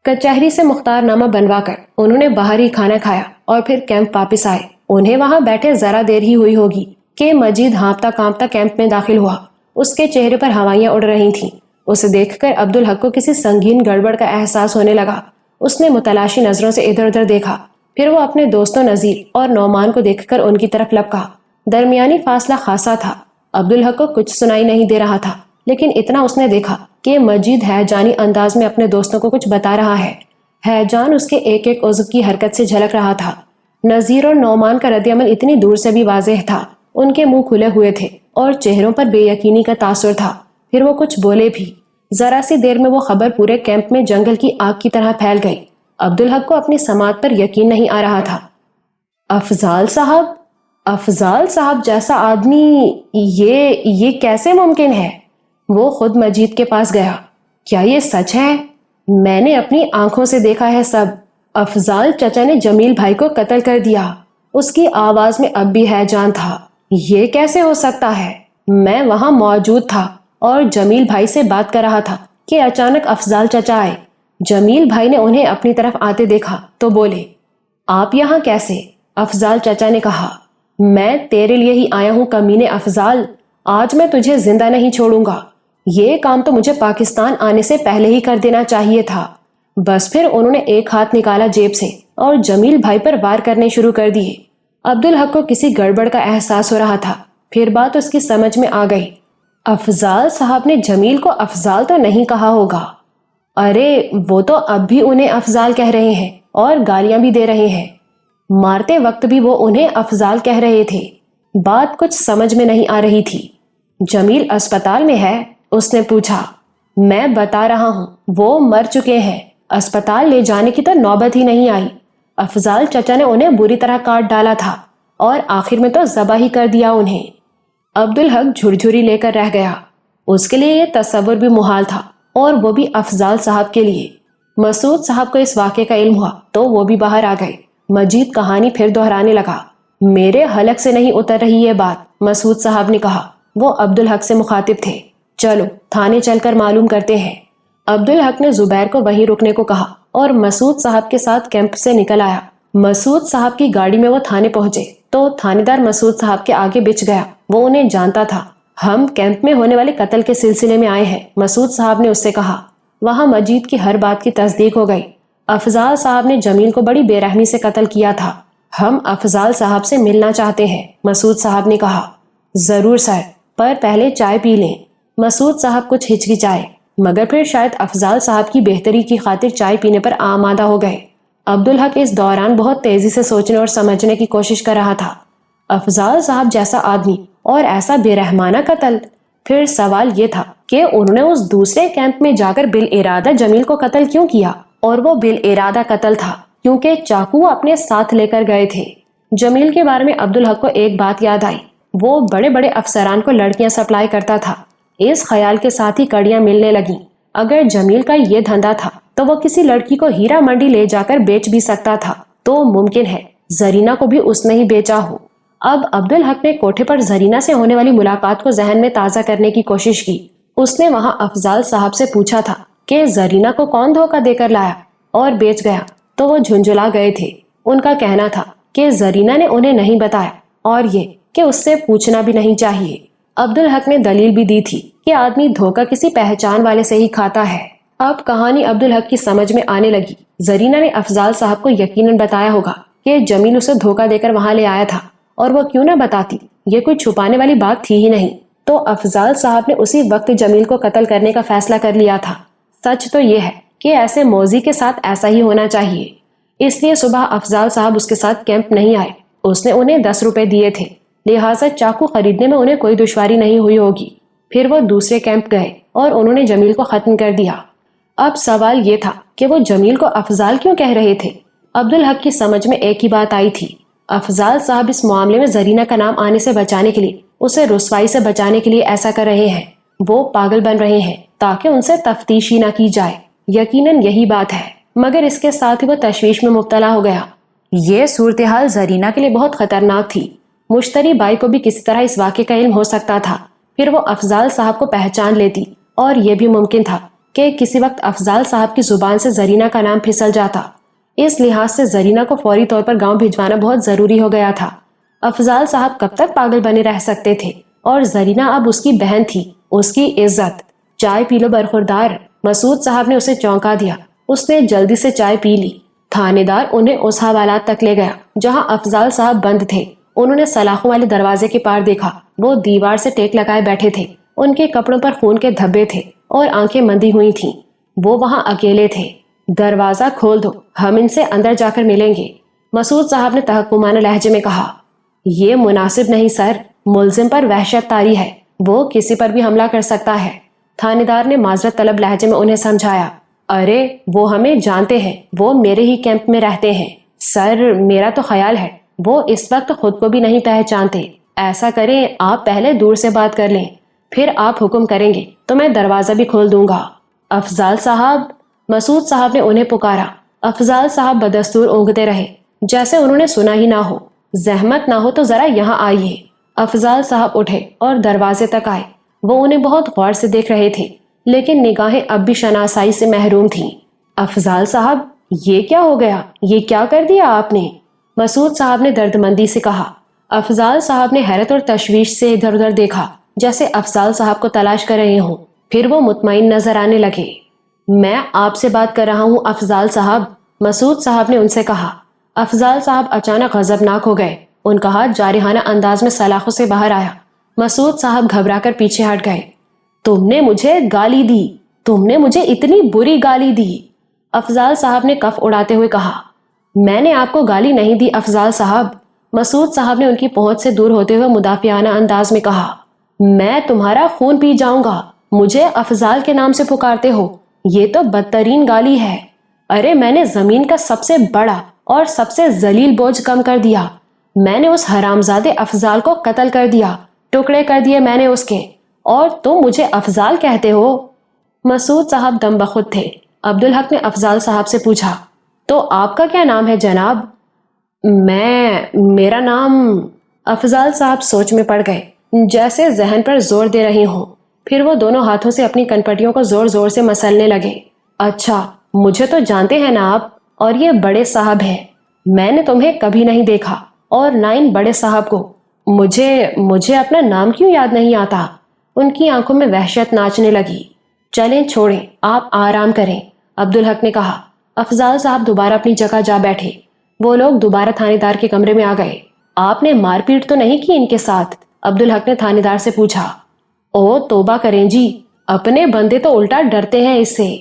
کچہری سے مختار نامہ بنوا کر انہوں نے باہر ہی کھانا کھایا اور پھر کیمپ واپس آئے۔ انہیں وہاں بیٹھے ذرا دیر ہی ہوئی ہوگی کہ مجید ہانپتا کانپتا کیمپ میں داخل ہوا۔ اس کے چہرے پر ہوائیاں اڑ رہی تھیں۔ اسے دیکھ کر عبدالحق کو کسی سنگین گڑبڑ کا احساس ہونے لگا۔ اس نے متلاشی نظروں سے ادھر ادھر دیکھا، پھر وہ اپنے دوستوں نذیر اور نعمان کو دیکھ کر ان کی طرف لپکا۔ درمیانی فاصلہ خاصا تھا، عبدالحق کو کچھ سنائی نہیں دے رہا تھا، لیکن اتنا اس نے دیکھا کہ مجید ہیجانی انداز میں اپنے دوستوں کو کچھ بتا رہا ہے۔ ہیجان اس کے ایک ایک عضو کی حرکت سے جھلک رہا تھا۔ نذیر اور نعمان کا رد عمل اتنی دور سے بھی واضح تھا، ان کے منہ کھلے ہوئے تھے اور چہروں پر بے یقینی کا تاثر تھا۔ پھر وہ کچھ بولے بھی۔ ذرا سی دیر میں وہ خبر پورے کیمپ میں جنگل کی آگ کی طرح پھیل گئی۔ عبدالحق کو اپنی سماعت پر یقین نہیں آ رہا تھا۔ افضال صاحب جیسا آدمی، یہ کیسے ممکن ہے؟ وہ خود مجید کے پاس گیا۔ کیا یہ سچ ہے؟ میں نے اپنی آنکھوں سے دیکھا ہے سب۔ افضال چچا نے جمیل بھائی کو قتل کر دیا۔ اس کی آواز میں اب بھی ہیجان تھا۔ یہ کیسے ہو سکتا ہے؟ میں وہاں موجود تھا اور جمیل بھائی سے بات کر رہا تھا کہ اچانک افضال چچا آئے۔ جمیل بھائی نے انہیں اپنی طرف آتے دیکھا تو بولے، آپ یہاں کیسے؟ افضال چچا نے کہا، میں تیرے لیے ہی آیا ہوں کمینے افضال، آج میں تجھے زندہ نہیں چھوڑوں گا۔ یہ کام تو مجھے پاکستان آنے سے پہلے ہی کر دینا چاہیے تھا۔ بس پھر انہوں نے ایک ہاتھ نکالا جیب سے اور جمیل بھائی پر وار کرنے شروع کر دیے۔ عبدالحق کو کسی گڑبڑ کا احساس ہو رہا تھا، پھر بات اس کی سمجھ میں آ گئی۔ افضال صاحب نے جمیل کو افضال تو نہیں کہا ہوگا؟ ارے وہ تو اب بھی انہیں افضال کہہ رہے ہیں اور گالیاں بھی دے رہے ہیں۔ مارتے وقت بھی وہ انہیں افضال کہہ رہے تھے۔ بات کچھ سمجھ میں نہیں آ رہی تھی۔ جمیل اسپتال میں ہے؟ اس نے پوچھا۔ میں بتا رہا ہوں، وہ مر چکے ہیں، اسپتال لے جانے کی تو نوبت ہی نہیں آئی۔ افضال چچا نے انہیں بری طرح کاٹ ڈالا تھا اور آخر میں تو ذبح ہی کر دیا انہیں۔ عبدالحق جھرجھری لے کر رہ گیا۔ اس کے لیے یہ تصور بھی محال تھا، اور وہ بھی افضال صاحب کے لیے۔ مسعود صاحب کو اس واقعے کا علم ہوا تو وہ بھی باہر آ گئے۔ مجید کہانی پھر دہرانے لگا۔ میرے حلق سے نہیں اتر رہی یہ بات، مسعود صاحب نے کہا۔ وہ عبدالحق سے مخاطب تھے۔ چلو تھانے چل کر معلوم کرتے ہیں۔ عبدالحق نے زبیر کو وہیں رکنے کو کہا اور مسعود صاحب کے ساتھ کیمپ سے نکل آیا۔ مسعود صاحب کی گاڑی میں وہ تھانے پہنچے تو تھانے دار مسعود صاحب کے آگے بچ گیا۔ وہ انہیں جانتا تھا۔ ہم کیمپ میں ہونے والے قتل کے سلسلے میں آئے ہیں، مسعود صاحب نے اس سے کہا۔ وہاں مجید کی ہر بات کی تصدیق ہو گئی۔ افضال صاحب نے جمیل کو بڑی بے رحمی سے قتل کیا تھا۔ ہم افضال صاحب سے ملنا چاہتے ہیں، مسعود صاحب نے کہا۔ ضرور سر، پر پہلے چائے پی لیں۔ مسعود صاحب کچھ ہچکچائے، مگر پھر شاید افضال صاحب کی بہتری کی خاطر چائے پینے پر آمادہ ہو گئے۔ عبدالحق اس دوران بہت تیزی سے سوچنے اور سمجھنے کی کوشش کر رہا تھا۔ افضال صاحب جیسا آدمی اور ایسا بے رحمانہ قتل۔ پھر سوال یہ تھا کہ انہوں نے اس دوسرے کیمپ میں جا کر بالارادہ جمیل کو قتل کیوں کیا، اور وہ بالارادہ قتل تھا کیونکہ چاقو اپنے ساتھ لے کر گئے تھے۔ جمیل کے بارے میں عبدالحق کو ایک بات یاد آئی۔ وہ بڑے بڑے افسران کو لڑکیاں سپلائی کرتا تھا۔ اس خیال کے ساتھ ہی کڑیاں ملنے لگیں۔ اگر جمیل کا یہ دھندا تھا تو وہ کسی لڑکی کو ہیرا منڈی لے جا کر بیچ بھی سکتا تھا، تو ممکن ہے زرینہ کو بھی اس نے ہی بیچا ہو۔ اب عبدالحق نے کوٹھے پر زرینہ سے ہونے والی ملاقات کو ذہن میں تازہ کرنے کی کوشش کی۔ اس نے وہاں افضال صاحب سے پوچھا تھا کہ زرینہ کو کون دھوکہ دے کر لایا اور بیچ گیا، تو وہ جھنجھلا گئے تھے۔ ان کا کہنا تھا کہ زرینہ نے انہیں نہیں بتایا، اور یہ کہ اس سے پوچھنا بھی نہیں چاہیے۔ عبدالحق نے دلیل بھی دی تھی کہ آدمی دھوکہ کسی پہچان والے سے ہی کھاتا ہے۔ اب کہانی عبدالحق کی سمجھ میں آنے لگی۔ زرینہ نے افضال صاحب کو یقیناً بتایا ہوگا کہ جمیل اسے دھوکہ دے کر وہاں لے آیا تھا، اور وہ کیوں نہ بتاتی، یہ کوئی چھپانے والی بات تھی ہی نہیں۔ تو افضال صاحب نے اسی وقت جمیل کو قتل کرنے کا فیصلہ کر لیا تھا۔ سچ تو یہ ہے کہ ایسے موذی کے ساتھ ایسا ہی ہونا چاہیے۔ اس لیے صبح افضال صاحب اس کے ساتھ کیمپ نہیں آئے۔ اس نے انہیں 10 روپے دیے تھے، لہٰذا چاقو خریدنے میں انہیں کوئی دشواری نہیں ہوئی ہوگی۔ پھر وہ دوسرے کیمپ گئے اور انہوں نے جمیل کو ختم کر دیا۔ اب سوال یہ تھا کہ وہ جمیل کو افضال کیوں کہہ رہے تھے؟ عبدالحق کی سمجھ میں ایک ہی بات آئی تھی۔ افضال صاحب اس معاملے میں زرینہ کا نام آنے سے بچانے کے لیے، اسے رسوائی سے بچانے کے لیے ایسا کر رہے ہیں۔ وہ پاگل بن رہے ہیں تاکہ ان سے تفتیش ہی نہ کی جائے۔ یقیناً یہی بات ہے، مگر اس کے ساتھ ہی وہ تشویش میں مبتلا ہو گیا۔ یہ صورتحال زرینہ کے لیے بہت خطرناک تھی۔ مشتری بائی کو بھی کسی طرح اس واقعے کا علم ہو سکتا تھا، پھر وہ افضال صاحب کو پہچان لیتی، اور یہ بھی ممکن تھا کہ کسی وقت افضال صاحب کی زبان سے زرینہ کا نام پھسل جاتا۔ اس لحاظ سے زرینہ کو فوری طور پر گاؤں بھجوانا بہت ضروری ہو گیا تھا۔ افضال صاحب کب تک پاگل بنے رہ سکتے تھے، اور زرینہ اب اس کی بہن تھی، اس کی عزت۔ چائے پی لو برخوردار، مسعود صاحب نے اسے چونکا دیا۔ اس نے جلدی سے چائے پی لی۔ تھانے دار انہیں اس حوالات تک لے گیا جہاں افضال صاحب بند تھے۔ انہوں نے سلاخوں والے دروازے کے پار دیکھا۔ وہ دیوار سے ٹیک لگائے بیٹھے تھے۔ ان کے کپڑوں پر خون کے دھبے تھے اور آنکھیں مندی ہوئی تھیں۔ وہ وہاں اکیلے تھے۔ دروازہ کھول دو، ہم ان سے اندر جا کر ملیں گے، مسعود صاحب نے تحکمانہ لہجے میں کہا۔ یہ مناسب نہیں سر، ملزم پر وحشت طاری ہے، وہ کسی پر بھی حملہ کر سکتا ہے، تھانے دار نے معذرت طلب لہجے میں انہیں سمجھایا۔ ارے وہ ہمیں جانتے ہیں، وہ میرے ہی کیمپ میں رہتے ہیں سر، میرا تو خیال ہے وہ اس وقت خود کو بھی نہیں پہچانتے۔ ایسا کریں، آپ پہلے دور سے بات کر لیں، پھر آپ حکم کریں گے تو میں دروازہ بھی کھول دوں گا۔ افضال صاحب، مسعود صاحب نے انہیں پکارا۔ افضال صاحب بدستور اونگتے رہے جیسے انہوں نے سنا ہی نہ ہو۔ زحمت نہ ہو تو ذرا یہاں آئیے۔ افضال صاحب اٹھے اور دروازے تک آئے۔ وہ انہیں بہت غور سے دیکھ رہے تھے، لیکن نگاہیں اب بھی شناسائی سے محروم تھیں۔ افضال صاحب، یہ کیا ہو گیا؟ یہ کیا کر دیا آپ نے؟ مسعود صاحب نے درد مندی سے کہا۔ افضال صاحب نے حیرت اور تشویش سے ادھر ادھر دیکھا جیسے افضال صاحب کو تلاش کر رہے ہوں، پھر وہ مطمئن نظر آنے لگے۔ میں آپ سے بات کر رہا ہوں افضال صاحب، مسعود صاحب نے ان سے کہا۔ افضال صاحب اچانک غضبناک ہو گئے۔ ان کا ہاتھ جارحانہ انداز میں سلاخوں سے باہر آیا۔ مسعود صاحب گھبرا کر پیچھے ہٹ گئے۔ تم نے مجھے گالی دی، تم نے مجھے اتنی بری گالی دی، افضال صاحب نے کف اڑاتے ہوئے کہا۔ میں نے آپ کو گالی نہیں دی افضال صاحب، مسعود صاحب نے ان کی پہنچ سے دور ہوتے ہوئے مدافعانہ انداز میں کہا۔ میں تمہارا خون پی جاؤں گا، مجھے افضال کے نام سے پکارتے ہو، یہ تو بدترین گالی ہے۔ ارے میں نے زمین کا سب سے بڑا اور سب سے ذلیل بوجھ کم کر دیا، میں نے اس حرامزادے افضال کو قتل کر دیا، ٹکڑے کر دیے میں نے اس کے، اور تم مجھے افضال کہتے ہو؟ مسعود صاحب دم بخود تھے۔ عبدالحق نے افضال صاحب سے پوچھا، تو آپ کا کیا نام ہے جناب؟ میرا نام… افضال صاحب سوچ میں پڑ گئے، جیسے ذہن پر زور دے رہی ہوں، پھر وہ دونوں ہاتھوں سے اپنی کنپٹیوں کو زور زور سے مسلنے لگے۔ اچھا، مجھے تو جانتے ہیں نا آپ، اور یہ بڑے صاحب ہیں، میں نے تمہیں کبھی نہیں دیکھا، اور نہ ان بڑے صاحب کو۔ مجھے اپنا نام کیوں یاد نہیں آتا؟ ان کی آنکھوں میں وحشت ناچنے لگی۔ چلیں چھوڑیں، آپ آرام کریں، عبدالحق نے کہا۔ افضال صاحب دوبارہ اپنی جگہ جا بیٹھے۔ وہ لوگ دوبارہ تھانے دار کے کمرے میں آ گئے۔ آپ نے مار پیٹ تو نہیں کی ان کے ساتھ؟ عبدالحق نے تھانے دار سے پوچھا۔ او توبہ کریں جی، اپنے بندے تو الٹا ڈرتے ہیں اس سے۔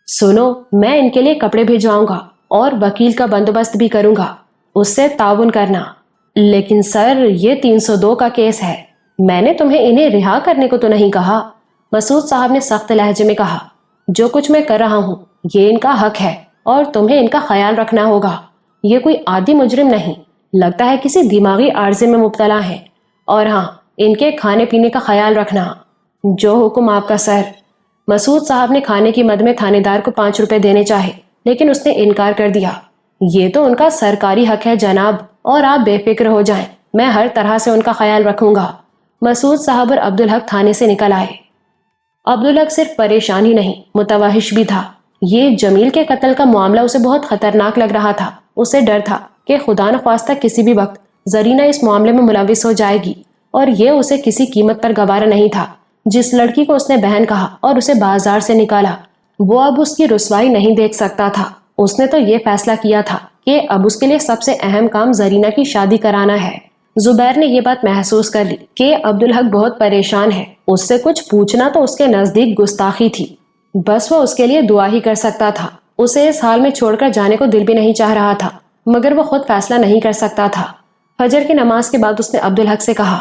سنو، میں ان کے لیے کپڑے بھیجواؤں گا اور وکیل کا بندوبست بھی کروں گا، اس سے تعاون کرنا۔ لیکن سر، یہ 302 کا کیس ہے، میں نے تمہیں انہیں رہا کرنے کو تو نہیں کہا۔ مسعود صاحب نے سخت لہجے میں کہا، جو کچھ میں کر رہا ہوں یہ ان کا حق ہے، اور تمہیں ان کا خیال رکھنا ہوگا۔ یہ کوئی عادی مجرم نہیں، لگتا ہے کسی دماغی عارضے میں مبتلا ہے، اور ہاں، ان کے کھانے پینے کا خیال رکھنا۔ جو حکم آپ کا سر۔ مسعود صاحب نے کھانے کی مد میں تھانے دار کو 5 روپے دینے چاہے، لیکن اس نے انکار کر دیا۔ یہ تو ان کا سرکاری حق ہے جناب، اور آپ بے فکر ہو جائیں، میں ہر طرح سے ان کا خیال رکھوں گا۔ مسعود صاحب اور عبدالحق تھانے سے نکل آئے۔ عبدالحق صرف پریشان ہی نہیں، متوحش بھی تھا۔ یہ جمیل کے قتل کا معاملہ اسے بہت خطرناک لگ رہا تھا۔ اسے ڈر تھا کہ خدا نخواستہ کسی بھی وقت زرینہ اس معاملے میں ملوث ہو جائے گی، اور یہ اسے کسی قیمت پر گوارا نہیں تھا۔ جس لڑکی کو اس نے بہن کہا اور اسے بازار سے نکالا، وہ اب اس کی رسوائی نہیں دیکھ سکتا تھا۔ اس نے تو یہ فیصلہ کیا تھا کہ اب اس کے لیے سب سے اہم کام زرینہ کی شادی کرانا ہے۔ زبیر نے یہ بات محسوس کر لی کہ عبدالحق بہت پریشان ہے۔ اس سے کچھ پوچھنا تو اس کے نزدیک گستاخی تھی۔ بس وہ اس کے لیے دعا ہی کر سکتا تھا۔ اسے اس حال میں چھوڑ کر جانے کو دل بھی نہیں چاہ رہا تھا، مگر وہ خود فیصلہ نہیں کر سکتا تھا۔ فجر کی نماز کے بعد اس نے عبدالحق سے کہا،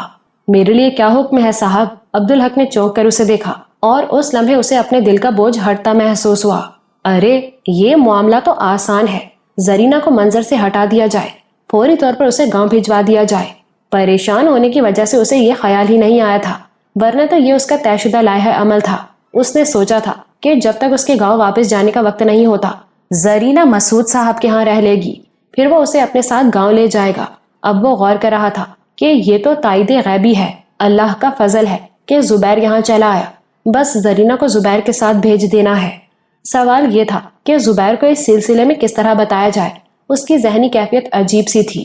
میرے لیے کیا حکم ہے صاحب؟ عبدالحق نے چونک کر اسے دیکھا، اور اس لمحے اسے اپنے دل کا بوجھ ہٹتا محسوس ہوا۔ ارے یہ معاملہ تو آسان ہے، زرینہ کو منظر سے ہٹا دیا جائے، فوری طور پر اسے گاؤں بھجوا دیا جائے۔ پریشان ہونے کی وجہ سے اسے یہ خیال ہی نہیں آیا تھا، ورنہ تو یہ اس کا طے شدہ لائحہ عمل تھا۔ اس نے سوچا تھا کہ جب تک اس کے گاؤں واپس جانے کا وقت نہیں ہوتا، زرینہ مسعود صاحب کے ہاں رہ لے گی، پھر وہ اسے اپنے ساتھ گاؤں لے جائے گا۔ اب وہ غور کر رہا تھا کہ یہ تو تائید غیبی ہے، اللہ کا فضل ہے کہ زبیر یہاں چلا آیا، بس زرینہ کو زبیر کے ساتھ بھیج دینا ہے۔ سوال یہ تھا کہ زبیر کو اس سلسلے میں کس طرح بتایا جائے۔ اس کی ذہنی کیفیت عجیب سی تھی۔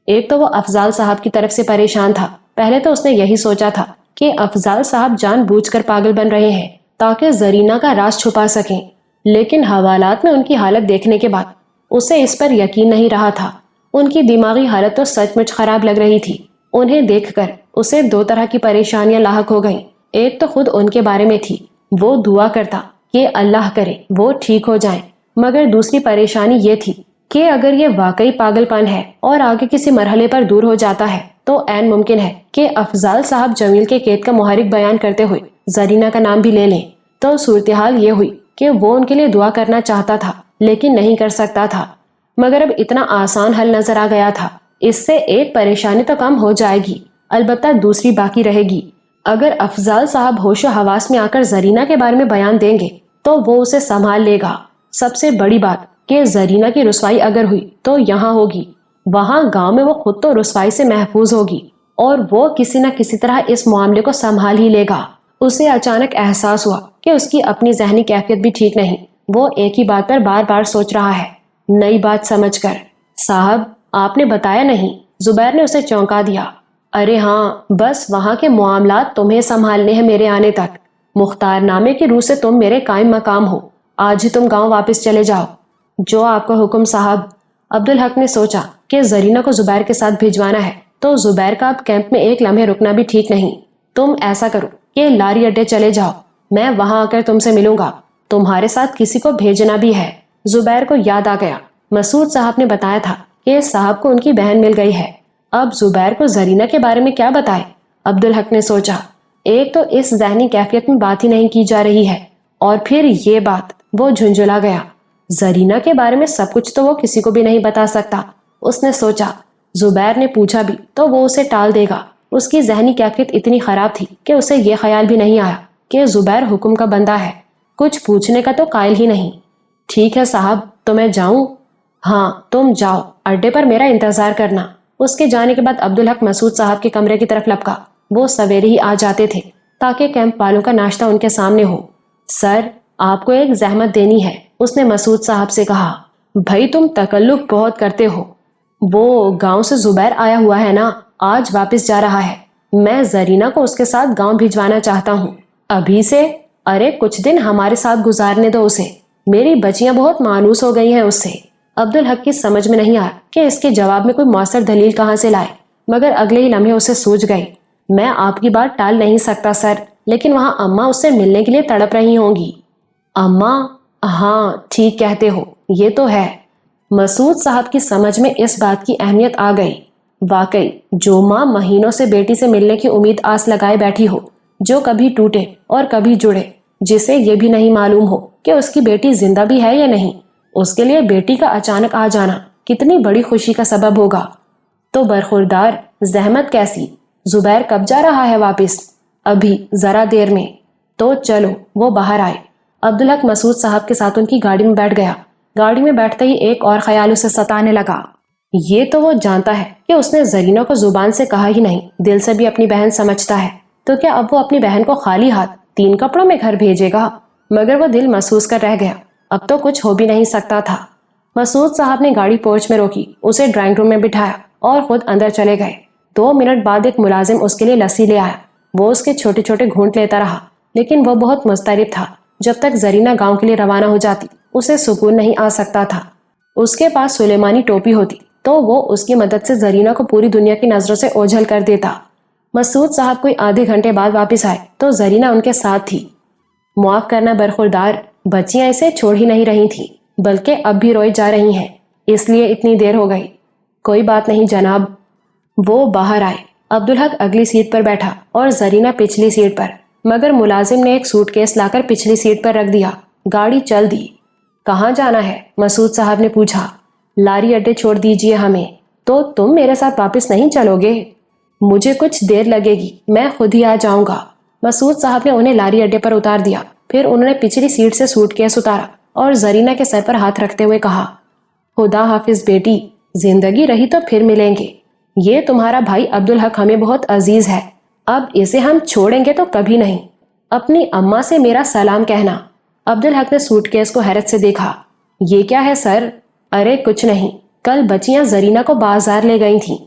ایک تو وہ افضال صاحب کی طرف سے پریشان تھا۔ پہلے تو اس نے یہی سوچا تھا کہ افضال صاحب جان بوجھ کر پاگل بن رہے ہیں تاکہ زرینہ کا راز چھپا سکیں، لیکن حوالات میں ان کی حالت دیکھنے کے بعد اسے اس پر یقین نہیں رہا تھا۔ ان کی دماغی حالت تو سچ مچ خراب لگ رہی تھی۔ انہیں دیکھ کر اسے 2 طرح کی پریشانیاں لاحق ہو گئیں۔ ایک تو خود ان کے بارے میں تھی، وہ دعا کرتا کہ اللہ کرے وہ ٹھیک ہو جائیں، مگر دوسری پریشانی یہ تھی کہ اگر یہ واقعی پاگل پن ہے اور آگے کسی مرحلے پر دور ہو جاتا ہے تو عین ممکن ہے کہ افضال صاحب جمیل کے قید کا محرک بیان کرتے ہوئے زرینہ کا نام بھی لے لیں۔ تو صورتحال یہ ہوئی کہ وہ ان کے لیے دعا کرنا چاہتا تھا لیکن نہیں کر سکتا تھا، مگر اب اتنا آسان حل نظر آ گیا تھا۔ اس سے ایک پریشانی تو کم ہو جائے گی، البتہ دوسری باقی رہے گی۔ اگر افضال صاحب ہوش و حواس میں آ کر زرینہ کے بارے میں بیان دیں گے تو وہ اسے سنبھال لے گا۔ سب سے بڑی بات کہ زرینہ کی رسوائی اگر ہوئی تو یہاں ہوگی، وہاں گاؤں میں وہ خود تو رسوائی سے محفوظ ہوگی، اور وہ کسی نہ کسی طرح اس معاملے کو سنبھال ہی لے گا۔ اسے اچانک احساس ہوا کہ اس کی اپنی ذہنی کیفیت بھی ٹھیک نہیں۔ وہ ایک ہی بات پر بار بار سوچ رہا ہے، نئی بات سمجھ کر۔ صاحب، آپ نے بتایا نہیں؟ زبیر نے اسے چونکا دیا۔ ارے ہاں، بس وہاں کے معاملات تمہیں سنبھالنے ہیں میرے آنے تک۔ مختار نامے کی روح سے تم میرے قائم مقام ہو، آج ہی تم گاؤں واپس چلے جاؤ۔ جو آپ کا حکم صاحب۔ عبدالحق نے سوچا کہ زرینہ کو زبیر کے ساتھ بھیجوانا ہے تو زبیر کا اب کیمپ میں ایک لمحے رکنا بھی ٹھیک نہیں۔ تم ایسا کرو کہ لاری اڈے چلے جاؤ، میں وہاں آ کر تم سے ملوں گا۔ تمہارے ساتھ کسی کو بھیجنا بھی ہے۔ زبیر کو یاد آ گیا، مسعود صاحب نے بتایا تھا کہ صاحب کو ان کی بہن مل گئی ہے۔ اب زبیر کو زرینہ کے بارے میں کیا بتائے؟ عبدالحق نے سوچا۔ ایک تو اس ذہنی کیفیت میں بات ہی نہیں کی جا رہی ہے، اور پھر یہ بات۔ وہ جھنجھلا گیا۔ زرینہ کے بارے میں سب کچھ تو وہ کسی کو بھی نہیں بتا سکتا۔ اس نے سوچا زبیر نے پوچھا بھی تو وہ اسے ٹال دے گا۔ اس کی ذہنی کیفیت اتنی خراب تھی کہ اسے یہ خیال بھی نہیں آیا کہ زبیر حکم کا بندہ ہے، کچھ پوچھنے کا تو قائل ہی نہیں۔ ٹھیک ہے صاحب، تو میں جاؤں؟ ہاں تم جاؤ، اڈے پر میرا انتظار کرنا۔ اس کے جانے کے بعد عبدالحق مسعود صاحب کے کمرے کی طرف لپکا۔ وہ سویرے ہی آ جاتے تھے تاکہ کیمپ والوں کا ناشتہ ان کے سامنے ہو۔ سر، آپ کو ایک زحمت دینی ہے، اس نے مسعود صاحب سے کہا۔ بھائی تم تکلف بہت کرتے ہو۔ وہ گاؤں سے زبیر آیا ہوا ہے نا، آج واپس جا رہا ہے۔ میں زرینہ کو اس کے ساتھ گاؤں بھجوانا چاہتا ہوں۔ ابھی سے؟ ارے کچھ دن ہمارے ساتھ گزارنے دو اسے، میری بچیاں بہت مانوس ہو گئی ہیں اس سے۔ عبدالحق کی سمجھ میں نہیں آیا کہ اس کے جواب میں کوئی مؤثر دلیل کہاں سے لائے، مگر اگلے ہی لمحے اسے سوچ گئی۔ میں آپ کی بات ٹال نہیں سکتا سر، لیکن وہاں اماں اس سے ملنے کے لیے تڑپ رہی ہوں گی۔ اماں؟ ہاں ٹھیک کہتے ہو، یہ تو ہے۔ مسعود صاحب کی سمجھ میں اس بات کی اہمیت آ گئی۔ واقعی جو ماں مہینوں سے بیٹی سے ملنے کی امید آس لگائے بیٹھی ہو، جو کبھی ٹوٹے اور کبھی جڑے، جسے یہ بھی نہیں معلوم ہو کہ اس کی بیٹی زندہ بھی ہے یا نہیں، اس کے لیے بیٹی کا اچانک آ جانا کتنی بڑی خوشی کا سبب ہوگا۔ تو برخوردار، زحمت کیسی؟ زبیر کب جا رہا ہے واپس؟ ابھی ذرا دیر میں۔ تو چلو۔ وہ باہر آئے۔ عبدالحق مسعود صاحب کے ساتھ ان کی گاڑی میں بیٹھ گیا۔ گاڑی میں بیٹھتے ہی ایک اور خیال اسے ستانے لگا۔ یہ تو وہ جانتا ہے کہ اس نے زرینہ کو زبان سے کہا ہی نہیں، دل سے بھی اپنی بہن سمجھتا ہے، تو کیا اب وہ اپنی بہن کو خالی ہاتھ 3 کپڑوں میں گھر بھیجے گا؟ مگر وہ دل محسوس کر رہ گیا، اب تو کچھ ہو بھی نہیں سکتا تھا۔ مسعود صاحب نے گاڑی پورچ میں روکی، اسے ڈرائنگ روم میں بٹھایا اور خود اندر چلے گئے۔ 2 منٹ بعد ایک ملازم اس کے لیے لسی لے آیا۔ وہ اس کے چھوٹے چھوٹے گھونٹ لیتا رہا، لیکن وہ بہت مضطرب تھا۔ جب تک زرینہ گاؤں کے لیے روانہ ہو جاتی اسے سکون نہیں آ سکتا تھا۔ اس کے پاس سلیمانی ٹوپی ہوتی تو وہ اس کی مدد سے زرینہ کو پوری دنیا کی نظروں سے اوجھل کر دیتا۔ مسعود صاحب کوئی آدھے گھنٹے بعد واپس آئے تو زرینہ ان کے ساتھ تھی۔ معاف کرنا برخوردار، بچیاں اسے چھوڑ ہی نہیں رہی تھیں، بلکہ اب بھی روئی جا رہی ہیں، اس لیے اتنی دیر ہو گئی۔ کوئی بات نہیں جناب۔ وہ باہر آئے۔ عبدالحق اگلی سیٹ پر بیٹھا اور زرینہ پچھلی سیٹ پر، مگر ملازم نے ایک سوٹ کیس لا کر پچھلی سیٹ پر رکھ دیا۔ گاڑی چل دی۔ کہاں جانا ہے؟ مسعود صاحب نے پوچھا۔ لاری اڈے چھوڑ دیجئے ہمیں۔ تو تم میرے ساتھ واپس نہیں چلو گے؟ مجھے کچھ دیر لگے گی، میں خود ہی آ جاؤں گا۔ مسعود صاحب نے انہیں لاری اڈے پر اتار دیا، پھر انہوں نے پچھلی سیٹ سے سوٹ کیس اتارا اور زرینہ کے سر پر ہاتھ رکھتے ہوئے کہا، خدا حافظ بیٹی، زندگی رہی تو پھر ملیں گے۔ یہ تمہارا بھائی عبدالحق ہمیں بہت عزیز ہے، اب اسے ہم چھوڑیں گے تو کبھی نہیں۔ اپنی اماں سے میرا سلام کہنا۔ عبدالحق نے سوٹ کیس کو حیرت سے دیکھا۔ یہ کیا ہے سر؟ ارے کچھ نہیں، کل بچیاں زرینہ کو بازار لے گئی تھیں،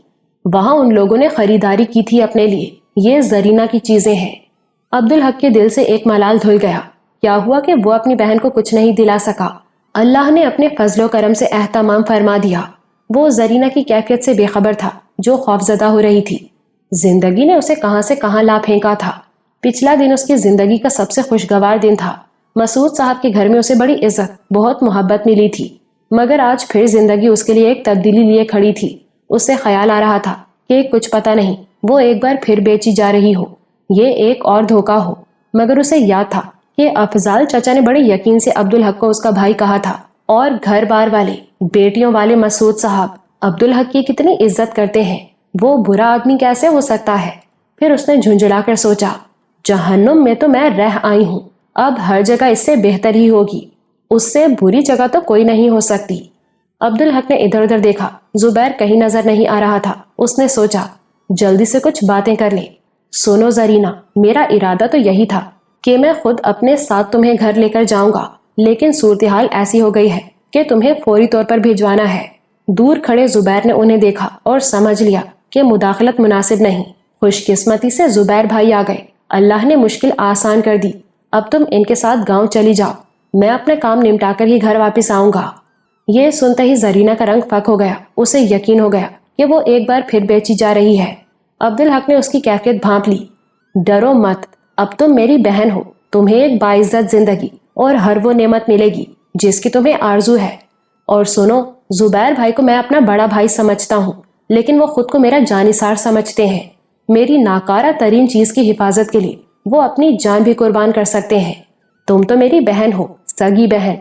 وہاں ان لوگوں نے خریداری کی تھی اپنے لیے، یہ زرینہ کی چیزیں ہیں۔ عبدالحق کے دل سے ایک ملال دھل گیا۔ کیا ہوا کہ وہ اپنی بہن کو کچھ نہیں دلا سکا؟ اللہ نے اپنے فضل و کرم سے اہتمام فرما دیا۔ وہ زرینہ کی کیفیت سے بے خبر تھا جو خوفزدہ ہو رہی تھی۔ زندگی نے اسے کہاں سے کہاں لا پھینکا تھا۔ پچھلا دن اس کی زندگی کا سب سے خوشگوار دن تھا۔ مسعود صاحب کے گھر میں اسے بڑی عزت، بہت محبت ملی تھی، مگر آج پھر زندگی اس کے لیے ایک تبدیلی لیے کھڑی تھی۔ اس سے خیال آ رہا تھا کہ کچھ پتہ نہیں وہ ایک بار پھر بیچی جا رہی ہو، یہ ایک اور دھوکہ ہو۔ مگر اسے یاد تھا کہ افضال چچا نے بڑے یقین سے عبدالحق کو اس کا بھائی کہا تھا، اور گھر بار والے، بیٹیوں والے مسعود صاحب عبدالحق کی کتنی عزت کرتے ہیں، وہ برا آدمی کیسے ہو سکتا ہے؟ پھر اس نے جھنجھلا کر سوچا، جہنم میں تو میں رہ آئی ہوں، اب ہر جگہ اس سے بہتر ہی ہوگی، اس سے بری جگہ تو کوئی نہیں ہو سکتی۔ عبدالحق نے ادھر ادھر دیکھا، زبیر کہیں نظر نہیں آ رہا تھا۔ اس نے سوچا جلدی سے کچھ باتیں کر لیں۔ سنو زرینہ، میرا ارادہ تو یہی تھا کہ میں خود اپنے ساتھ تمہیں گھر لے کر جاؤں گا، لیکن صورتحال ایسی ہو گئی ہے کہ تمہیں فوری طور پر بھیجوانا ہے۔ دور کھڑے زبیر نے انہیں دیکھا اور سمجھ لیا کہ مداخلت مناسب نہیں۔ خوش قسمتی سے زبیر بھائی آ گئے، اللہ نے مشکل آسان کر دی۔ اب تم ان کے ساتھ گاؤں چلی جاؤ، میں اپنے کام نمٹا کر ہی گھر واپس آؤں گا۔ یہ سنتے ہی زرینہ کا رنگ پھک ہو گیا، اسے یقین ہو گیا کہ وہ ایک بار پھر بیچی جا رہی ہے۔ عبدالحق نے اس کی کیفیت بھانپ لی۔ ڈرو مت، اب تم میری بہن ہو، تمہیں ایک باعزت زندگی اور ہر وہ نعمت ملے گی جس کی تمہیں آرزو ہے۔ اور سنو، زبیر بھائی کو میں اپنا بڑا بھائی سمجھتا ہوں، لیکن وہ خود کو میرا جانثار سمجھتے ہیں۔ میری ناکارہ ترین چیز کی حفاظت کے لیے وہ اپنی جان بھی قربان کر سکتے ہیں۔ تم تو میری بہن ہو، سگی بہن۔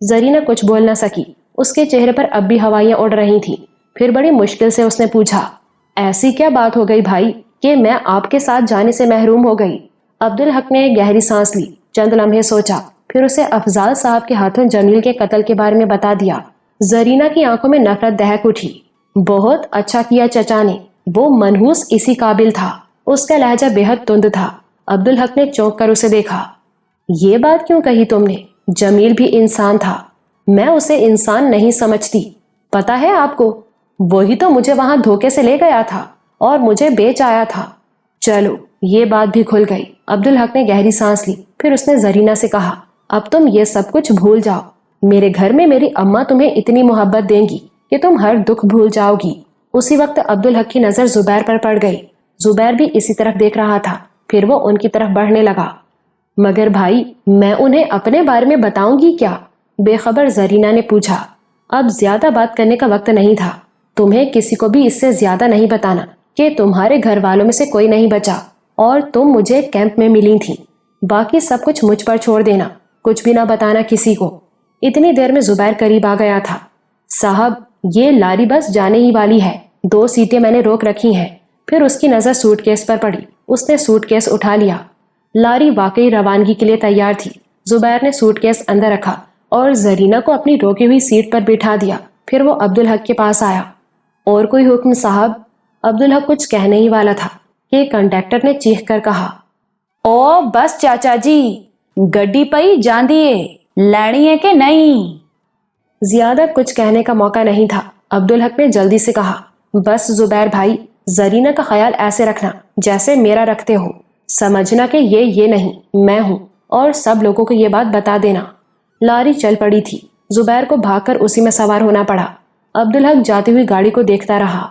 زرینہ کچھ بول نہ سکی، اس کے چہرے پر اب بھی ہوائیاں اڑ رہی تھیں۔ پھر بڑی مشکل سے اس نے پوچھا، ایسی کیا بات ہو گئی بھائی کہ میں آپ کے ساتھ جانے سے محروم ہو گئی؟ عبدالحق نے گہری سانس لی، چند لمحے سوچا، پھر اسے افضال صاحب کے ہاتھوں جمیل کے قتل کے بارے میں بتا دیا۔ زرینہ کی آنکھوں میں نفرت دہک اٹھی۔ بہت اچھا کیا چچا نے، وہ منحوس اسی قابل تھا۔ اس کا لہجہ بے حد تند تھا۔ عبدالحق نے چونک کر اسے دیکھا۔ یہ بات کیوں کہی تم نے؟ جمیل بھی انسان تھا، میں اسے انسان نہیں سمجھتی۔ پتا ہے آپ کو، وہی تو مجھے وہاں دھوکے سے لے گیا تھا اور مجھے بیچ آیا تھا۔ چلو یہ بات بھی کھل گئی۔ عبدالحق نے گہری سانس لی، پھر اس نے زرینہ سے کہا، اب تم یہ سب کچھ بھول جاؤ۔ میرے گھر میں میری اماں تمہیں اتنی محبت دیں گی کہ تم ہر دکھ بھول جاؤ گی۔ اسی وقت عبدالحق کی نظر زبیر پر پڑ گئی۔ زبیر بھی اسی طرف دیکھ رہا تھا، پھر وہ ان کی طرف بڑھنے لگا۔ مگر بھائی، میں انہیں اپنے بارے میں بتاؤں گی کیا؟ بے خبر زرینہ نے پوچھا۔ اب زیادہ بات کرنے کا وقت نہیں تھا، تمہیں کسی کو بھی اس سے زیادہ نہیں بتانا کہ تمہارے گھر والوں میں سے کوئی نہیں بچا اور تم مجھے کیمپ میں ملی تھی۔ باقی سب کچھ مجھ پر چھوڑ دینا، کچھ بھی نہ بتانا کسی کو۔ اتنی دیر میں زبیر قریب آ گیا تھا۔ صاحب، یہ لاری بس جانے ہی والی ہے، 2 سیٹیں میں نے روک رکھی ہیں۔ پھر اس کی نظر سوٹ کیس پر پڑی، اس نے سوٹ کیس اٹھا لیا۔ لاری واقعی روانگی کے لیے تیار تھی۔ زبیر نے سوٹ کیس اندر رکھا اور زرینہ کو اپنی روکی ہوئی سیٹ پر بٹھا دیا۔ پھر وہ عبدالحق کے پاس آیا۔ اور کوئی حکم صاحب؟ عبدالحق کچھ کہنے ہی والا تھا کہ کنڈکٹر نے چیخ کر کہا، او بس چاچا جی، گڈی پئی جاندی ہے، لینی ہے کہ نہیں؟ زیادہ کچھ کہنے کا موقع نہیں تھا۔ عبدالحق نے جلدی سے کہا، بس زبیر بھائی، زرینہ کا خیال ایسے رکھنا جیسے میرا رکھتے ہو۔ سمجھنا کہ یہ نہیں، میں ہوں، اور سب لوگوں کو یہ بات بتا دینا۔ لاری چل پڑی تھی۔ زبیر کو بھاگ کر اسی میں سوار ہونا پڑا۔ عبدالحق جاتی ہوئی گاڑی کو دیکھتا رہا۔